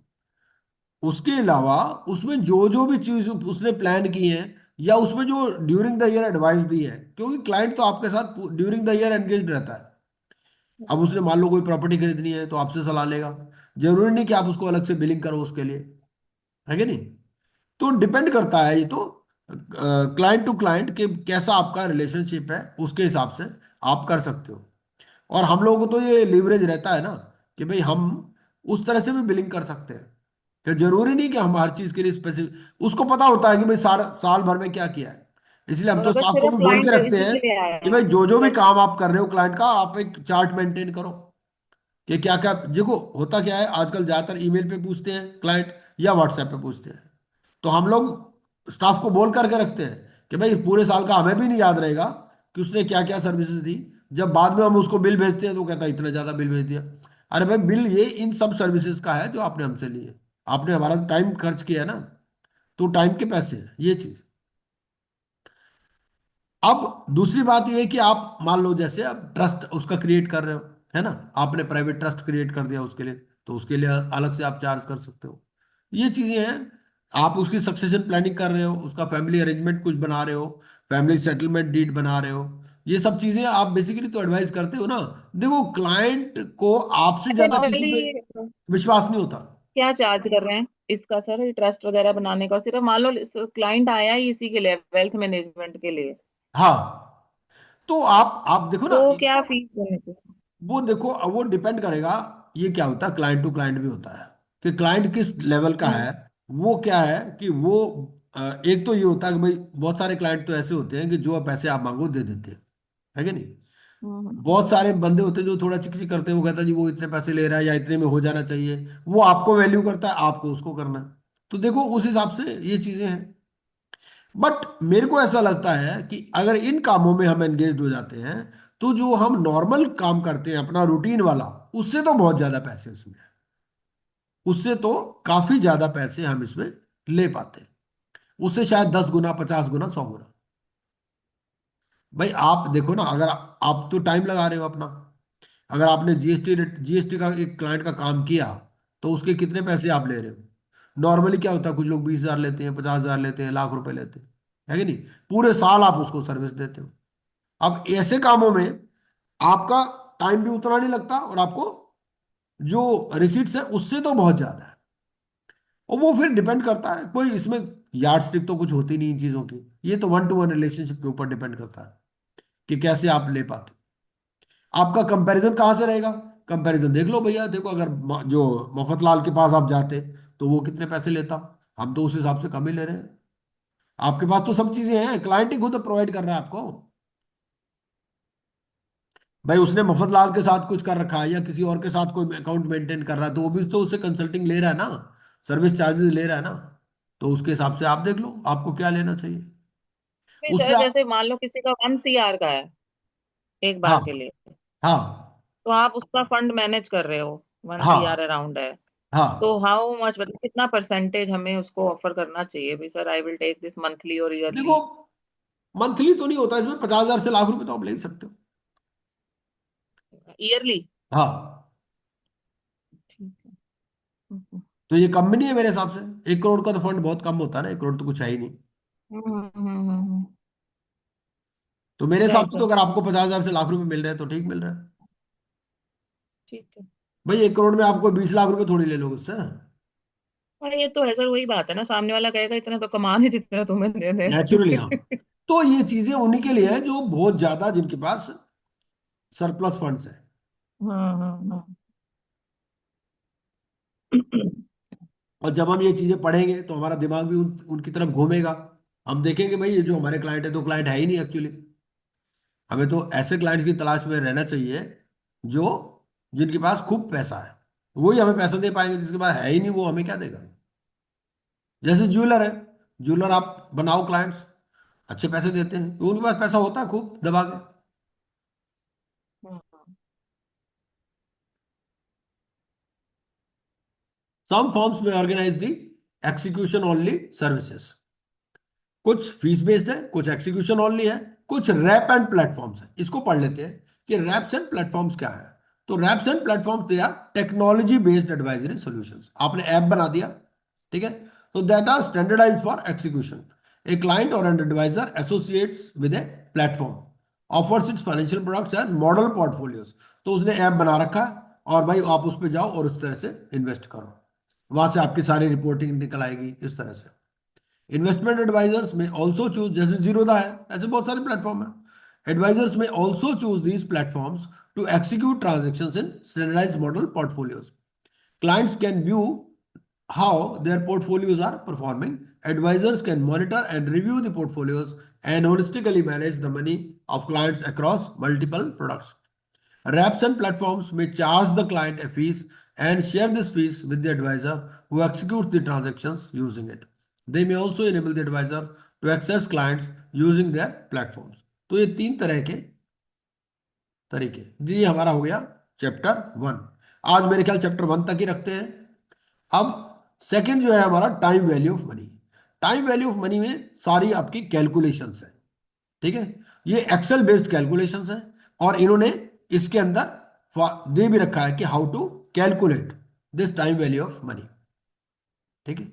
उसके अलावा उसमें जो जो भी चीज उसने प्लान की है, या उसमें जो ड्यूरिंग द ईयर एडवाइस दी है, क्योंकि क्लाइंट तो आपके साथ ड्यूरिंग द ईयर एंगेज रहता है। अब उसने मान लो कोई प्रॉपर्टी खरीदनी है तो आपसे सलाह लेगा, जरूरी नहीं कि आप उसको अलग से बिलिंग करो उसके लिए, है कि नहीं। तो डिपेंड करता है ये तो क्लाइंट टू क्लाइंट के कैसा आपका रिलेशनशिप है, उसके हिसाब से आप कर सकते हो। और हम लोगों को तो ये लीवरेज रहता है ना कि भाई हम उस तरह से भी बिलिंग कर सकते हैं, कि जरूरी नहीं कि हम हर चीज के लिए स्पेसिफिक, उसको पता होता है कि भाई साल भर में क्या किया है। इसलिए हम और तो अगर स्टाफ को सिर्फ भी बोल क्लाइंट के रखते इसी हैं के लिए आया कि है भाई जो जो भी बट काम आप कर रहे हो क्लाइंट का, आप एक चार्ट मेंटेन करो कि क्या क्या। देखो होता क्या है, आजकल ज्यादातर ईमेल पे पूछते हैं क्लाइंट या व्हाट्सएप पे पूछते हैं। तो हम लोग स्टाफ को बोल करके रखते हैं कि भाई पूरे साल का हमें भी नहीं याद रहेगा कि उसने क्या क्या सर्विसेज दी। जब बाद में हम उसको बिल भेजते हैं तो वो कहता है इतना ज्यादा बिल भेज दिया। अरे भाई बिल ये इन सब सर्विसेज का है जो आपने हमसे लिए, आपने हमारा टाइम खर्च किया है ना, तो टाइम के पैसे हैं ये चीज। अब दूसरी बात ये है कि आप मान लो जैसे अब ट्रस्ट उसका क्रिएट कर रहे हो, है ना, आपने प्राइवेट ट्रस्ट क्रिएट कर दिया उसके लिए, तो उसके लिए अलग से आप चार्ज कर सकते हो। ये चीजें हैं। आप उसकी सक्सेशन प्लानिंग कर रहे हो, उसका फैमिली अरेंजमेंट कुछ बना रहे हो, फैमिली सेटलमेंट डीड बना रहे हो, ये सब चीजें आप बेसिकली तो एडवाइस करते हो ना। देखो क्लाइंट को आपसे ऐसे ज्यादा किसी नॉर्मली पे विश्वास नहीं होता। क्या चार्ज कर रहे हैं इसका सर, ट्रस्ट वगैरह बनाने का? सिर्फ मान लो क्लाइंट आया ही इसी के लिए, वेल्थ मैनेजमेंट के लिए, हाँ, तो आप देखो ना, तो क्या फीस देने को? वो देखो अब वो डिपेंड करेगा। ये क्या होता है, क्लाइंट टू क्लाइंट भी होता है कि क्लाइंट किस लेवल का हम्म है। वो क्या है कि वो एक तो ये होता है कि भाई बहुत सारे क्लाइंट तो ऐसे होते हैं कि जो पैसे आप मांगो दे देते हैं, है कि नहीं। हम्म बहुत सारे बंदे होते हैं जो थोड़ा चिकचिक करते हैं, वो कहता है जी वो इतने पैसे ले रहा है या इतने में हो जाना चाहिए। वो आपको वैल्यू करता है, आपको उसको करना है। तो देखो उस हिसाब से ये चीजें हैं। बट मेरे को ऐसा लगता है कि अगर इन कामों में हम एंगेज हो जाते हैं, तो जो हम नॉर्मल काम करते हैं अपना रूटीन वाला, उससे तो बहुत ज्यादा पैसे इसमें हैं। उससे तो काफी ज्यादा पैसे हम इसमें ले पाते हैं, उससे शायद 10 गुना 50 गुना 100 गुना। भाई आप देखो ना, अगर आप तो टाइम लगा रहे हो अपना, अगर आपने जीएसटी का एक क्लाइंट का काम किया, तो उसके कितने पैसे आप ले रहे हो। नॉर्मली क्या होता है, कुछ लोग 20 हजार लेते हैं, 50 हजार लेते हैं, लाख रुपए लेते हैं, है कि नहीं। पूरे साल आप उसको सर्विस देते हो। अब ऐसे कामों में आपका टाइम भी उतना नहीं लगता, और आपको जो रिसीट्स है उससे तो बहुत ज्यादा है। और वो फिर डिपेंड करता है, कोई इसमें यार्ड स्टिक तो कुछ होती नहीं इन चीजों की। ये तो वन टू वन रिलेशनशिप के ऊपर डिपेंड करता है कि कैसे आप ले पाते। आपका कंपैरिजन कहाँ से रहेगा। कंपैरिजन देख लो भैया, देखो अगर जो मफतलाल के पास आप जाते तो वो कितने पैसे लेता, हम तो उस हिसाब से कम ही ले रहे हैं। आपके पास तो सब चीजें हैं, क्लाइंट ही खुद प्रोवाइड कर रहा है आपको। भाई उसने मफतलाल के साथ कुछ कर रखा है या किसी और के साथ कोई अकाउंट मेंटेन कर रहा है, तो वो भी तो उससे कंसल्टिंग ले रहा है ना, सर्विस चार्जेस ले रहा है ना। तो उसके हिसाब से आप देख लो आपको क्या लेना चाहिए नहीं उससे सर, जैसे मान लो किसी का 1 CR का है एक हाँ, बार के लिए, हाँ, तो आप उसका फंड मैनेज कर रहे हो, 1 CR हाँ, अराउंड है, तो हाँ। हाउ मच, मतलब कितना परसेंटेज हमें उसको ऑफर करना चाहिए भी sir, I will take this monthly और देखो ईयरली? मंथली तो नहीं होता इसमें, 50 हजार से लाख रुपए तो आप ले ही सकते हो। ईयरली? हाँ, ठीक है। हम्म तो ये कम भी नहीं है मेरे हिसाब से। 1 करोड़ का तो फंड बहुत कम होता है ना, 1 करोड़ तो कुछ है ही नहीं। तो मेरे हिसाब राइट से तो सर। अगर आपको 50 हजार से लाख रुपए मिल रहे हैं तो ठीक मिल रहा है। ठीक है। भाई 1 करोड़ में आपको 20 लाख रुपए थोड़ी ले लोगे उससे। और ये तो है सर, वही बात है ना, सामने वाला कहेगा इतना तो कमाने जितना तुम्हें दे नेचुरली हाँ। दे। तो ये चीजें उन्हीं के लिए है जो बहुत ज्यादा, जिनके पास सरप्लस फंड्स है। हाँ। और जब हम ये चीजें पढ़ेंगे तो हमारा दिमाग भी उनकी तरफ घूमेगा। हम देखेंगे भाई ये जो हमारे क्लाइंट है तो क्लाइंट है ही नहीं एक्चुअली। हमें तो ऐसे क्लाइंट्स की तलाश में रहना चाहिए जो, जिनके पास खूब पैसा है। वही हमें पैसा दे पाएंगे, जिसके पास है ही नहीं वो हमें क्या देगा। जैसे ज्वेलर है, ज्वेलर आप बनाओ क्लाइंट्स, अच्छे पैसे देते हैं, तो उनके पास पैसा होता है खूब दबा के। हम्म, सम फर्म्स में ऑर्गेनाइज दी एक्सिक्यूशन ओनली सर्विसेज, कुछ फीस बेस्ड है, कुछ एक्सिक्यूशन ओनली है, कुछ रैप एंड प्लेटफॉर्म्स है। इसको पढ़ लेते हैं कि रैप्स एंड प्लेटफॉर्म्स क्या है। तो wraps and platforms they are technology based advisory solutions. आपने ऐप बना दिया, ठीक है, तो that are standardised for execution. A client or an adviser associates with a platform, offers its financial products as model portfolios. तो उसने app बना रखा है और भाई आप उस पर जाओ और उस तरह से इन्वेस्ट करो, वहां से आपकी सारी रिपोर्टिंग निकल आएगी इस तरह से। Investment advisers may also choose, जैसे जीरोदा है, ऐसे बहुत सारे प्लेटफॉर्म है। Advisers may also choose these platforms to execute transactions in standardised model portfolios. Clients can view how their portfolios are performing. Advisors can monitor and review the portfolios and holistically manage the money of clients across multiple products. Wraps and platforms may charge the client a fees and share this fees with the advisor who executes the transactions using it. They may also enable the advisor to access clients using their platforms. तो ये तीन तरह के तरीके, ये हमारा हो गया चैप्टर 1। आज मेरे ख्याल चैप्टर 1 तक ही रखते हैं। अब सेकंड जो है हमारा time value of money. Time value of money में सारी आपकी कैलकुलेशंस है, ठीक है। ये एक्सेल बेस्ड कैलकुलेशंस है और इन्होंने इसके अंदर दे भी रखा है कि how to calculate this time value of money, ठीक है।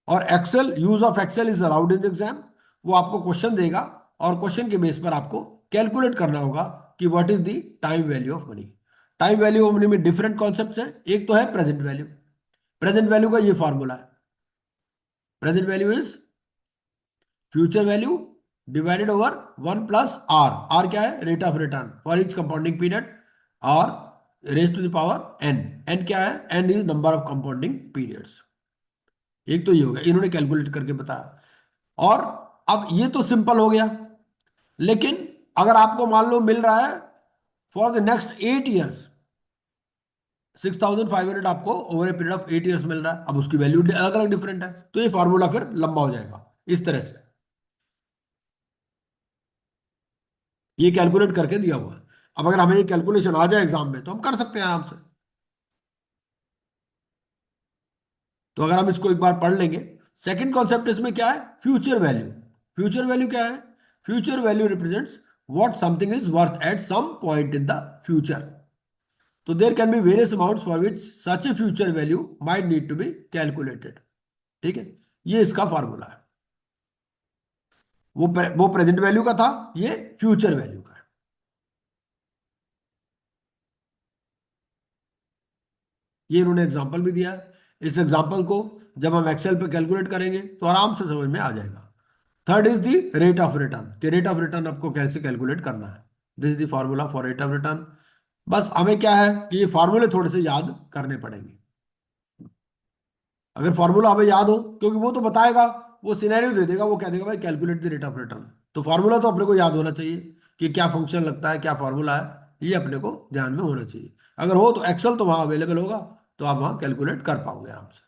और Excel, use of Excel is allowed in the exam. वो आपको क्वेश्चन देगा और क्वेश्चन के बेस पर आपको कैलकुलेट करना होगा कि what is the time value of money. Time value of money में डिफरेंट कॉन्सेप्ट्स हैं। एक तो है प्रेजेंट वैल्यू। प्रेजेंट वैल्यू का ये फॉर्मूला है, present value is future value divided over 1 plus R. R क्या है? Rate of return for each compounding period, और raise to the power N. N क्या है? N is number of compounding periods. एक तो ये हो गया, इन्होंने कैलकुलेट करके बताया। और अब ये तो सिंपल हो गया, लेकिन अगर आपको मान लो मिल रहा है फॉर द नेक्स्ट 8 ईयर्स 6,500 आपको over a period of 8 years मिल रहा है, अब उसकी वैल्यू अलग अलग डिफरेंट है, तो ये फॉर्मूला फिर लंबा हो जाएगा इस तरह से। ये कैलकुलेट करके दिया हुआ है। अब अगर हमें ये कैलकुलेशन आ जाए एग्जाम में तो हम कर सकते हैं आराम से। तो अगर हम इसको एक बार पढ़ लेंगे, सेकंड कॉन्सेप्ट इसमें क्या है? Future value. फ्यूचर वैल्यू क्या है? Future value represents what something is worth at some point in the future. तो there can be various amounts for which such a future value might need to be calculated, ठीक है। ये इसका formula है। वो present value का था, ये फ्यूचर वैल्यू का है। ये इन्होंने एग्जांपल भी दिया है। इस एग्जांपल को जब हम एक्सेल पे कैलकुलेट करेंगे तो आराम से समझ में आ जाएगा। Third is the rate of return, कि रेट ऑफ रिटर्न आपको कैसे कैलकुलेट करना है। This is the formula for rate of return. बस हमें क्या है कि ये फॉर्मूले थोड़े से याद करने पड़ेंगे। अगर फॉर्मूला हमें याद हो, क्योंकि वो तो बताएगा, वो सिनेरियो दे देगा, वो कह देगा भाई calculate the rate of return, तो फॉर्मूला तो अपने को याद होना चाहिए कि क्या फंक्शन लगता है, क्या फॉर्मूला है, ये अपने को ध्यान में होना चाहिए। अगर हो तो एक्सेल तो वहां अवेलेबल होगा, तो आप वहां कैलकुलेट कर पाओगे आराम से।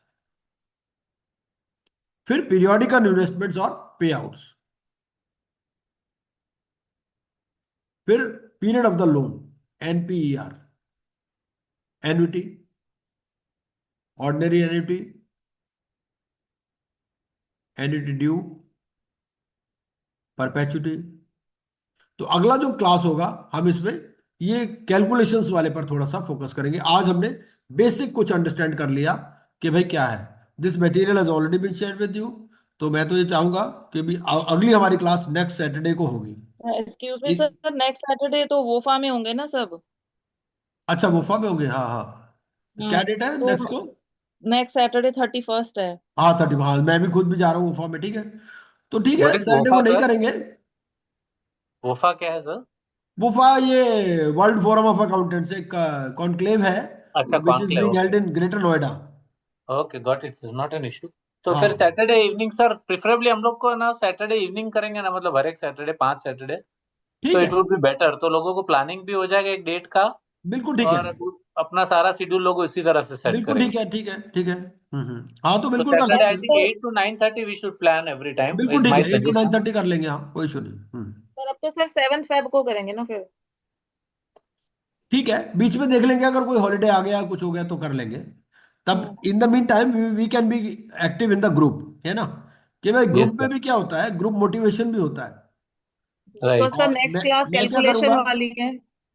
फिर पीरियोडिकल इन्वेस्टमेंट्स और पे आउट्स। फिर period of the loan, NPER, annuity, ordinary annuity, annuity due, perpetuity. तो अगला जो क्लास होगा हम इसमें ये कैलकुलेशंस वाले पर थोड़ा सा फोकस करेंगे। आज हमने बेसिक कुछ अंडरस्टैंड कर लिया कि भाई क्या है। This material has already been shared with you. तो मैं तो ये चाहूंगा कि भी अगली हमारी क्लास नेक्स्ट सैटरडे को होगी। Excuse me sir, next Saturday तो वोफा में होंगे ना सब? अच्छा, वफा में होंगे, हाँ हाँ। क्या डेट है तो नेक्स्ट को? नेक्स्ट सैटरडे 31st है। हाँ 30, हाँ मैं भी खुद भी जा रहा हूँ वफा में, ठीक है। तो ठीक है, व्हाट इज सैटरडे को वोफा नहीं सर? करेंगे। वोफा क्या है सर? वफा ये वर्ल्ड फोरम ऑफ अकाउंटेंट्स एक कॉन्क्लेव है, अच्छा, which is conclave, being okay. Held in greater Noida. Okay, got it sir, not an issue. तो फिर हाँ सैटरडे इवनिंग सर, प्रिफरेबली हम लोग को ना सैटरडे इवनिंग करेंगे ना, मतलब हर एक सैटरडे 5 सैटरडे, तो ठीक इट है, वुड बी बेटर, तो लोगों को प्लानिंग भी हो जाएगा एक डेट का। बिल्कुल ठीक है। और अपना सारा शेड्यूल लोग इसी तरह से सेट बिल्कुल करेंगे। ठीक है, ठीक है, ठीक है। हाँ, तो तो बिल्कुल कर सैटरडे सकते आई हैं। Think 8 to 9:30 we should plan every time बिल्कुल इज ठीक माय है, 8 to सजेशन। 9:30 कर लेंगे, हाँ, कोई इशू नहीं। सर अब तो सर 7 फेब को करेंगे ना फिर। ठीक है, बीच में देख लेंगे, अगर कोई हॉलीडे आ गया कुछ हो गया तो कर लेंगे। तब in the meantime we can be active in the group, है ना? कि भाई यस ग्रुप में सर। भी क्या होता है, ग्रुप मोटिवेशन भी होता है। तो राइट। सर और नेक्स्ट मैं क्लास मैं क्या कैलकुलेशन करूंगा? वाली है,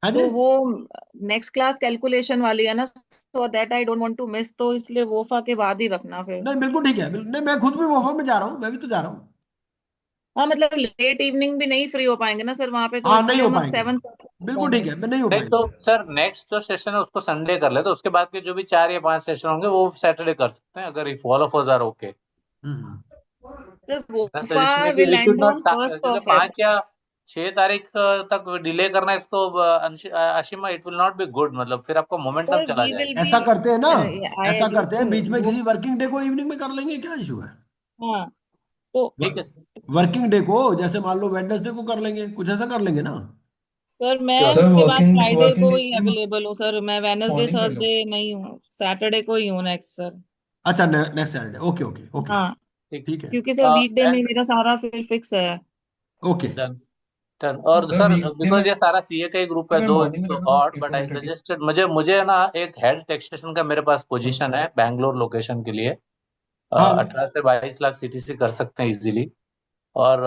हाँ जी। तो वो नेक्स्ट क्लास कैलकुलेशन वाली है ना, so that I don't want to miss, तो इसलिए वोफा के बाद ही रखना फिर। नहीं बिल्कुल ठीक है, नहीं मैं खुद भी वॉफा में जा रहा हूँ, मैं भी तो जा रहा हूँ। हाँ मतलब लेट इवनिंग भी नहीं फ्री हो पाएंगे ना सर वहां पे, तो हाँ, नहीं इसलिए हो हम अब पाएंगे। 7 बिल्कुल ठीक पाएंगे। है, मैं नहीं हो नहीं तो पाएंगे। सर नेक्स्ट जो सेशन है उसको संडे कर ले, तो उसके बाद के जो भी 4 या 5 सेशन होंगे वो सैटरडे कर सकते हैं, अगर if all of us are okay. Hmm. Sir मेरा वोफा सजेशन है कि will we should and not, on first जैसे ऑफ फेब। 5 या 6 तारीख तक डिले करना है तो Ashima it will not be good, मतलब फिर आपका मोमेंटम सर चला वी विल जाएगा। बी, ऐसा करते हैं ना, आई ऐसा एग्री करते हैं, सर बीच में वो। किसी वर्किंग डे को इवनिंग में कर लेंगे, क्या इशू है? हाँ तो ठीक है सर। वर्किंग डे को जैसे मान लो वेडनेसडे को कर लेंगे, कुछ ऐसा कर लेंगे ना। सर मैं श्योर। सर उसके बाद वर्किंग फ्राइडे वर्किंग को डे ही अवेलेबल हूँ सर, मैं वेनसडे मॉर्निंग कर लो। थर्सडे नहीं हूँ, सैटरडे को ही हूँ नेक्स्ट सर। अच्छा, next Saturday, okay okay okay. हाँ ठीक। ठीक है। क्योंकि सर वीकडे में एंड मेरा सारा फिर फिक्स है। ओके। Done done. और सर सर वीकडे में बिकॉज ये सारा सीए का ही ग्रुप है, मैं दो मॉर्निंग में तो कर रहा हूँ odd, 8 but to I 8:30। Suggested, मुझे ना एक हेड टैक्सेशन का मेरे पास पोजीशन है बैंगलोर लोकेशन के लिए। हाँ 18 से 22 लाख सीटीसी कर सकते हैं इजीली। और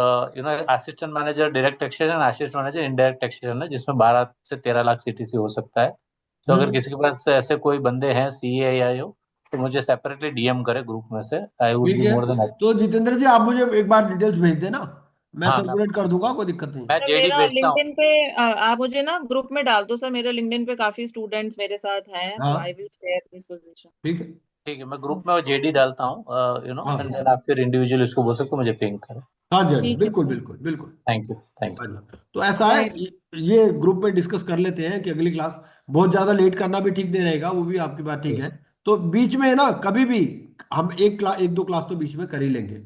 assistant manager direct taxation, assistant manager indirect taxation है, जिसमें 12 से 13 लाख सीटीसी हो सकता है। तो अगर हम्म। किसी के पास ऐसे कोई बंदे हैं सीए या यो, तो मुझे सेपरेटली डीएम करे ग्रुप में से, आई वुड ठीक बी है, मोर देन। तो जितेंद्र जी आप मुझे एक बार डिटेल्स भेज देना, मैं हाँ सर्कुलेट कर दूंगा, कोई दिक्कत नहीं है। मैं सर जेडी मेरा भेजता हूँ। लिंक्डइन पे आप मुझे ना ग्रुप में डाल दो सर, मेरे लिंक्डइन पे काफी स्टूडेंट्स मेरे साथ हैं, तो आई हाँ विल शेयर दिस पोजीशन। ठीक है। ठीक है, मैं ग्रुप में जेडी डालता हूँ, एंड हाँ देन आप फिर इंडिविजुअल इसको बोल सकते हो, मुझे पिंग करें। हाँ जी, हाँ जी, ठीक है बिल्कुल सर। बिल्कुल बिल्कुल। थैंक यू थैंक हाँ यू। जी, तो ऐसा है, राइट। ये ग्रुप में डिस्कस कर लेते हैं कि अगली क्लास बहुत ज्यादा लेट करना भी ठीक नहीं रहेगा, वो भी आपकी बात ठीक है। तो बीच में ना कभी भी हम एक दो क्लास तो बीच में कर ही लेंगे।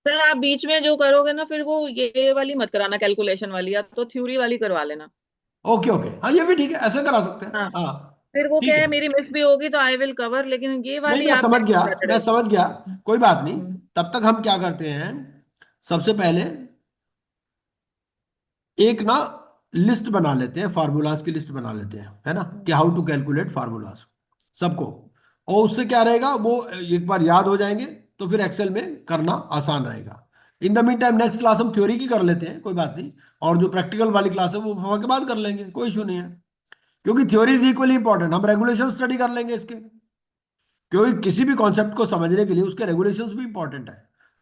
सर आप बीच में जो करोगे ना फिर वो ये वाली मत कराना कैलकुलेशन वाली, या तो थ्योरी वाली करवा लेना। ओके ओके, हाँ ये भी ठीक है, ऐसे करा सकते हैं, हाँ हाँ। फिर वो क्या ठीक है, है, मेरी मिस भी होगी तो आई विल कवर, लेकिन ये नहीं वाली मैं आप समझ नेक्स्ट गया, मैं सैटरडे। समझ गया, कोई बात नहीं। हम्म। तब तक हम क्या करते हैं, सबसे पहले एक ना लिस्ट बना लेते हैं, फार्मूलाज की लिस्ट बना लेते हैं, है ना, कि हाउ टू कैलकुलेट फार्मूलाज सबको। और उससे क्या रहेगा, वो एक बार याद हो जाएंगे, तो फिर एक्सेल में करना आसान रहेगा। इन the mean time next class हम थ्योरी की कर लेते हैं, कोई बात नहीं। और जो प्रैक्टिकल वाली क्लास है वो वहाँ के बाद कर लेंगे, कोई इशू नहीं है। क्योंकि थ्योरी इज इक्वली इंपॉर्टेंट, हम रेगुलेशन स्टडी कर लेंगे इसके। क्योंकि किसी भी कॉन्सेप्ट को समझने के लिए उसके रेगुलेशंस भी इंपॉर्टेंट है।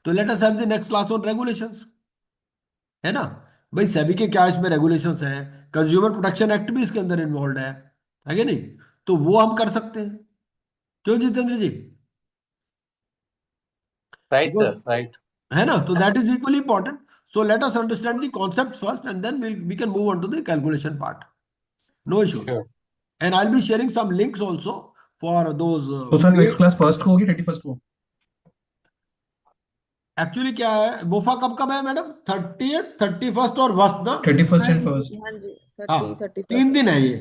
तो let us have the next class on regulations, है ना? भाई सभी के क्या इसमें रेगुलेशंस हैं, कंज्यूमर प्रोटेक्शन एक्ट भी इसके अंदर इन्वॉल्व है कि नहीं? तो वो हम कर सकते हैं, क्यों Jitendra ji? Right Because- sir right. है ना, तो that is equally important. So let us understand the concept first and then we can move on to the calculation part, no issues. Sure. And I will be sharing some links also for those तो sir हु। Next class first को होगी 31st को? Actually क्या है, बोफा कब कब है मैडम? 30th 31st और फर्स्ट ना? 31st हाँ एंड जी फर्स्ट। हाँ जी, हाँ, 31st। 3 दिन है ये,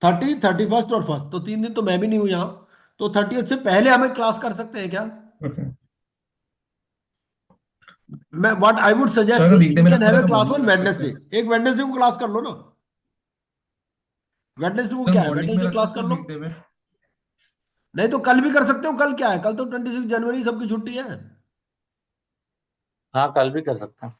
30, 31st और फर्स्ट, तो 3 दिन तो मैं भी नहीं हूं यहाँ। तो 30th से पहले हमें क्लास कर सकते हैं क्या? ओके मैं what I would sir, suggest अगर इज वीकडे वी में कैन रखना हैव है ए तो क्लास मॉर्निंग ऑन में रख सकते वेडनेसडे। हैं। एक वेडनेसडे को क्लास कर लो ना। वेडनेसडे को सर क्या है, मॉर्निंग में वेडनेसडे रख क्लास सकते कर हैं लो। वीकडे में। नहीं तो कल भी कर सकते हो, कल क्या है, कल तो 26 जनवरी सबकी छुट्टी है। हाँ कल भी कर सकते हैं,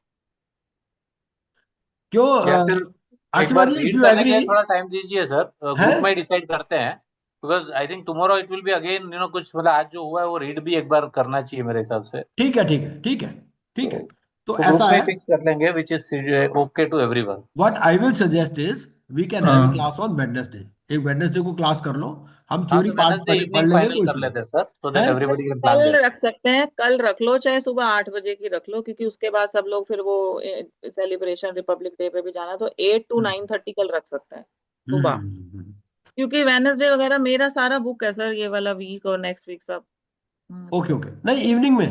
क्यों या फिर एक आशिमा बार जी, इफ रीड यू करने के एग्री? लिए थोड़ा टाइम दीजिए सर, है, ग्रुप में ही डिसाइड करते हैं। Because I think tomorrow it will be again, कुछ मतलब आज जो हुआ है वो रीड भी एक बार करना चाहिए मेरे हिसाब से। ठीक है ठीक है ठीक है ठीक है। तो तो ग्रुप ऐसा में ही है, फिक्स कर लेंगे which is okay to everyone. What I will suggest is we can have a हाँ क्लास ऑन वेडनेसडे। एक वेडनेसडे को क्लास कर लो, हम हाँ थ्योरी तो पार्ट वेडनेसडे पढ़ इवनिंग लेंगे, फाइनल कोई कर इशू नहीं लेते हैं सर, सो दैट है। सर एवरीबडी कैन प्लान कल देयर। रख सकते हैं, कल रख लो, चाहे सुबह 8 बजे की रख लो, क्योंकि उसके बाद सब लोग फिर वो सेलिब्रेशन रिपब्लिक डे पे भी जाना है, तो 8 to 9:30 कल रख सकते हैं सुबह। क्योंकि वेनसडे वगैरह मेरा सारा बुक है सर, ये वाला वीक और नेक्स्ट वीक सब। ओके ओके, नहीं इवनिंग में।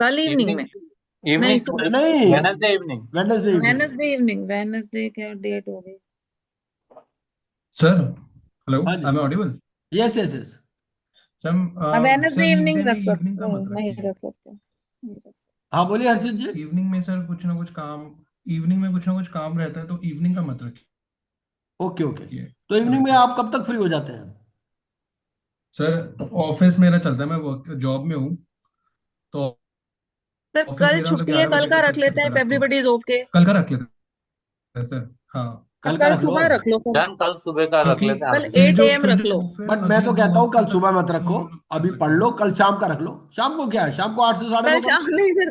कल इवनिंग इवनिंग में? नहीं इवनिंग सुबह। नहीं, Wednesday evening. Wednesday evening. Wednesday evening, Wednesday क्या डेट हो गई? सर हेलो, हाँ जी, I am audible? Yes yes yes. Sir Wednesday evening weekday में रख सकते, इवनिंग का मत नहीं रखिए। रख सकते, नहीं रख सकते। हाँ बोलिए हर्षित जी। इवनिंग में सर कुछ ना कुछ काम, इवनिंग में कुछ ना कुछ काम रहता है, तो इवनिंग का मत रखिए। ओके ओके, तो इवनिंग में रखिए आप कब तक फ्री हो जाते हैं? सर, ऑफिस मेरा चलता है, मैं वर्क जॉब में हूँ, तो सर ऑफिस कल मेरा मतलब छुट्टी है, 11 कल बजे का तक रख लेते हैं, चलता है इफ रात को। Everybody is okay. कल का रख लेते हैं सर। हाँ, कल का कल रख लो, सुबह रख लो सर, डन, कल सुबह का रख क्योंकि लेते हैं कल आप। फिर 8 जो AM फिर रख लो। जो फिर बट मैं अगले तो 2 कहता हूँ कल हफ्ते सुबह तक मत रखो, हम लोग कर अभी पढ़ सकते लो, हैं। कल शाम का रख लो। शाम को क्या है, शाम को 8 से साढ़े कल 9 कर शाम लो। नहीं सर,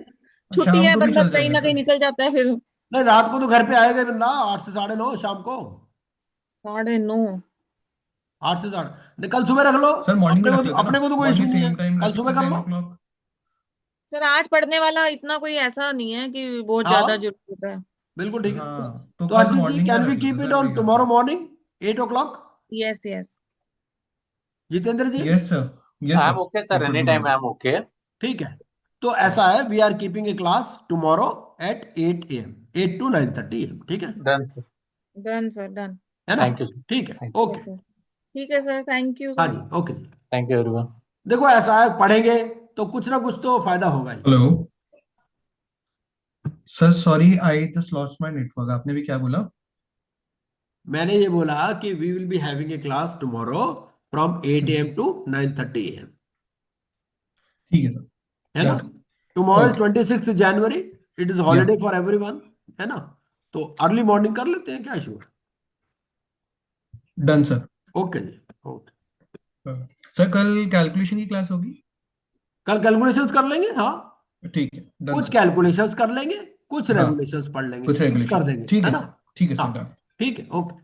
छुट्टी शाम है, को भी बंदा चल कहीं जाएगा ना कहीं सर। निकल जाता है फिर। नहीं, रात को तो घर पे आएगा ही बंदा, 8 से 9:30 शाम को। 9:30। 8 से 8 नहीं, कल सुबह रख लो। सर मॉर्निंग में रख लेते हैं ना, अपने को तो कोई इशू मॉर्निंग नहीं है, सेम टाइम कल रख सुबह लेते कर हैं, लो। 10 o'clock। सर आज पढ़ने वाला इतना कोई ऐसा नहीं है कि बहुत ज्यादा हाँ जरूरत है। बिल्कुल ठीक है। हाँ, तो तो कल हर्षित जी, मॉर्निंग का कैन वी रख लेते कीप हैं इट सर, ऑन वही काफी टुमारो है। Morning 8 o'clock? Yes yes. Jitendra ji, yes sir, yes I am sir, okay sir, it would any be time good. I am okay. ठीक है। तो ऐसा है, we are keeping a class tomorrow at 8 AM, 8 to 9:30 AM, ठीक है? Done sir. Done sir, done. है ना? Thank you sir. ठीक है, थैंक ओके। यस सर, ठीक है सर, थैंक यू हाँ सर। जी, ओके। You everyone. देखो ऐसा है, पढ़ेंगे तो कुछ ना कुछ तो फायदा होगा ही। Hello sir, sorry I just lost my network, आपने भी क्या बोला? मैंने ये बोला कि we will be having a class tomorrow from 8 AM to 9:30 AM, ठीक है सर, है ना? Got it. Tomorrow is okay, 26 January, it is या हॉलीडे फॉर एवरीवन, है ना? तो अर्ली मॉर्निंग कर लेते हैं, क्या इशू है? Done sir. ओके जी, ओके। सर कल कैलकुलेशन की क्लास होगी? कल कैलकुलेशंस कर लेंगे, हाँ। ठीक है, डन कुछ सर। कैलकुलेशंस कर लेंगे, कुछ हाँ, रेगुलेशंस पढ़ लेंगे, कुछ मिक्स कर रेगुलेशन, देंगे, ठीक है है ना? सर, ठीक है सर, हाँ, डन। ठीक है, ओके।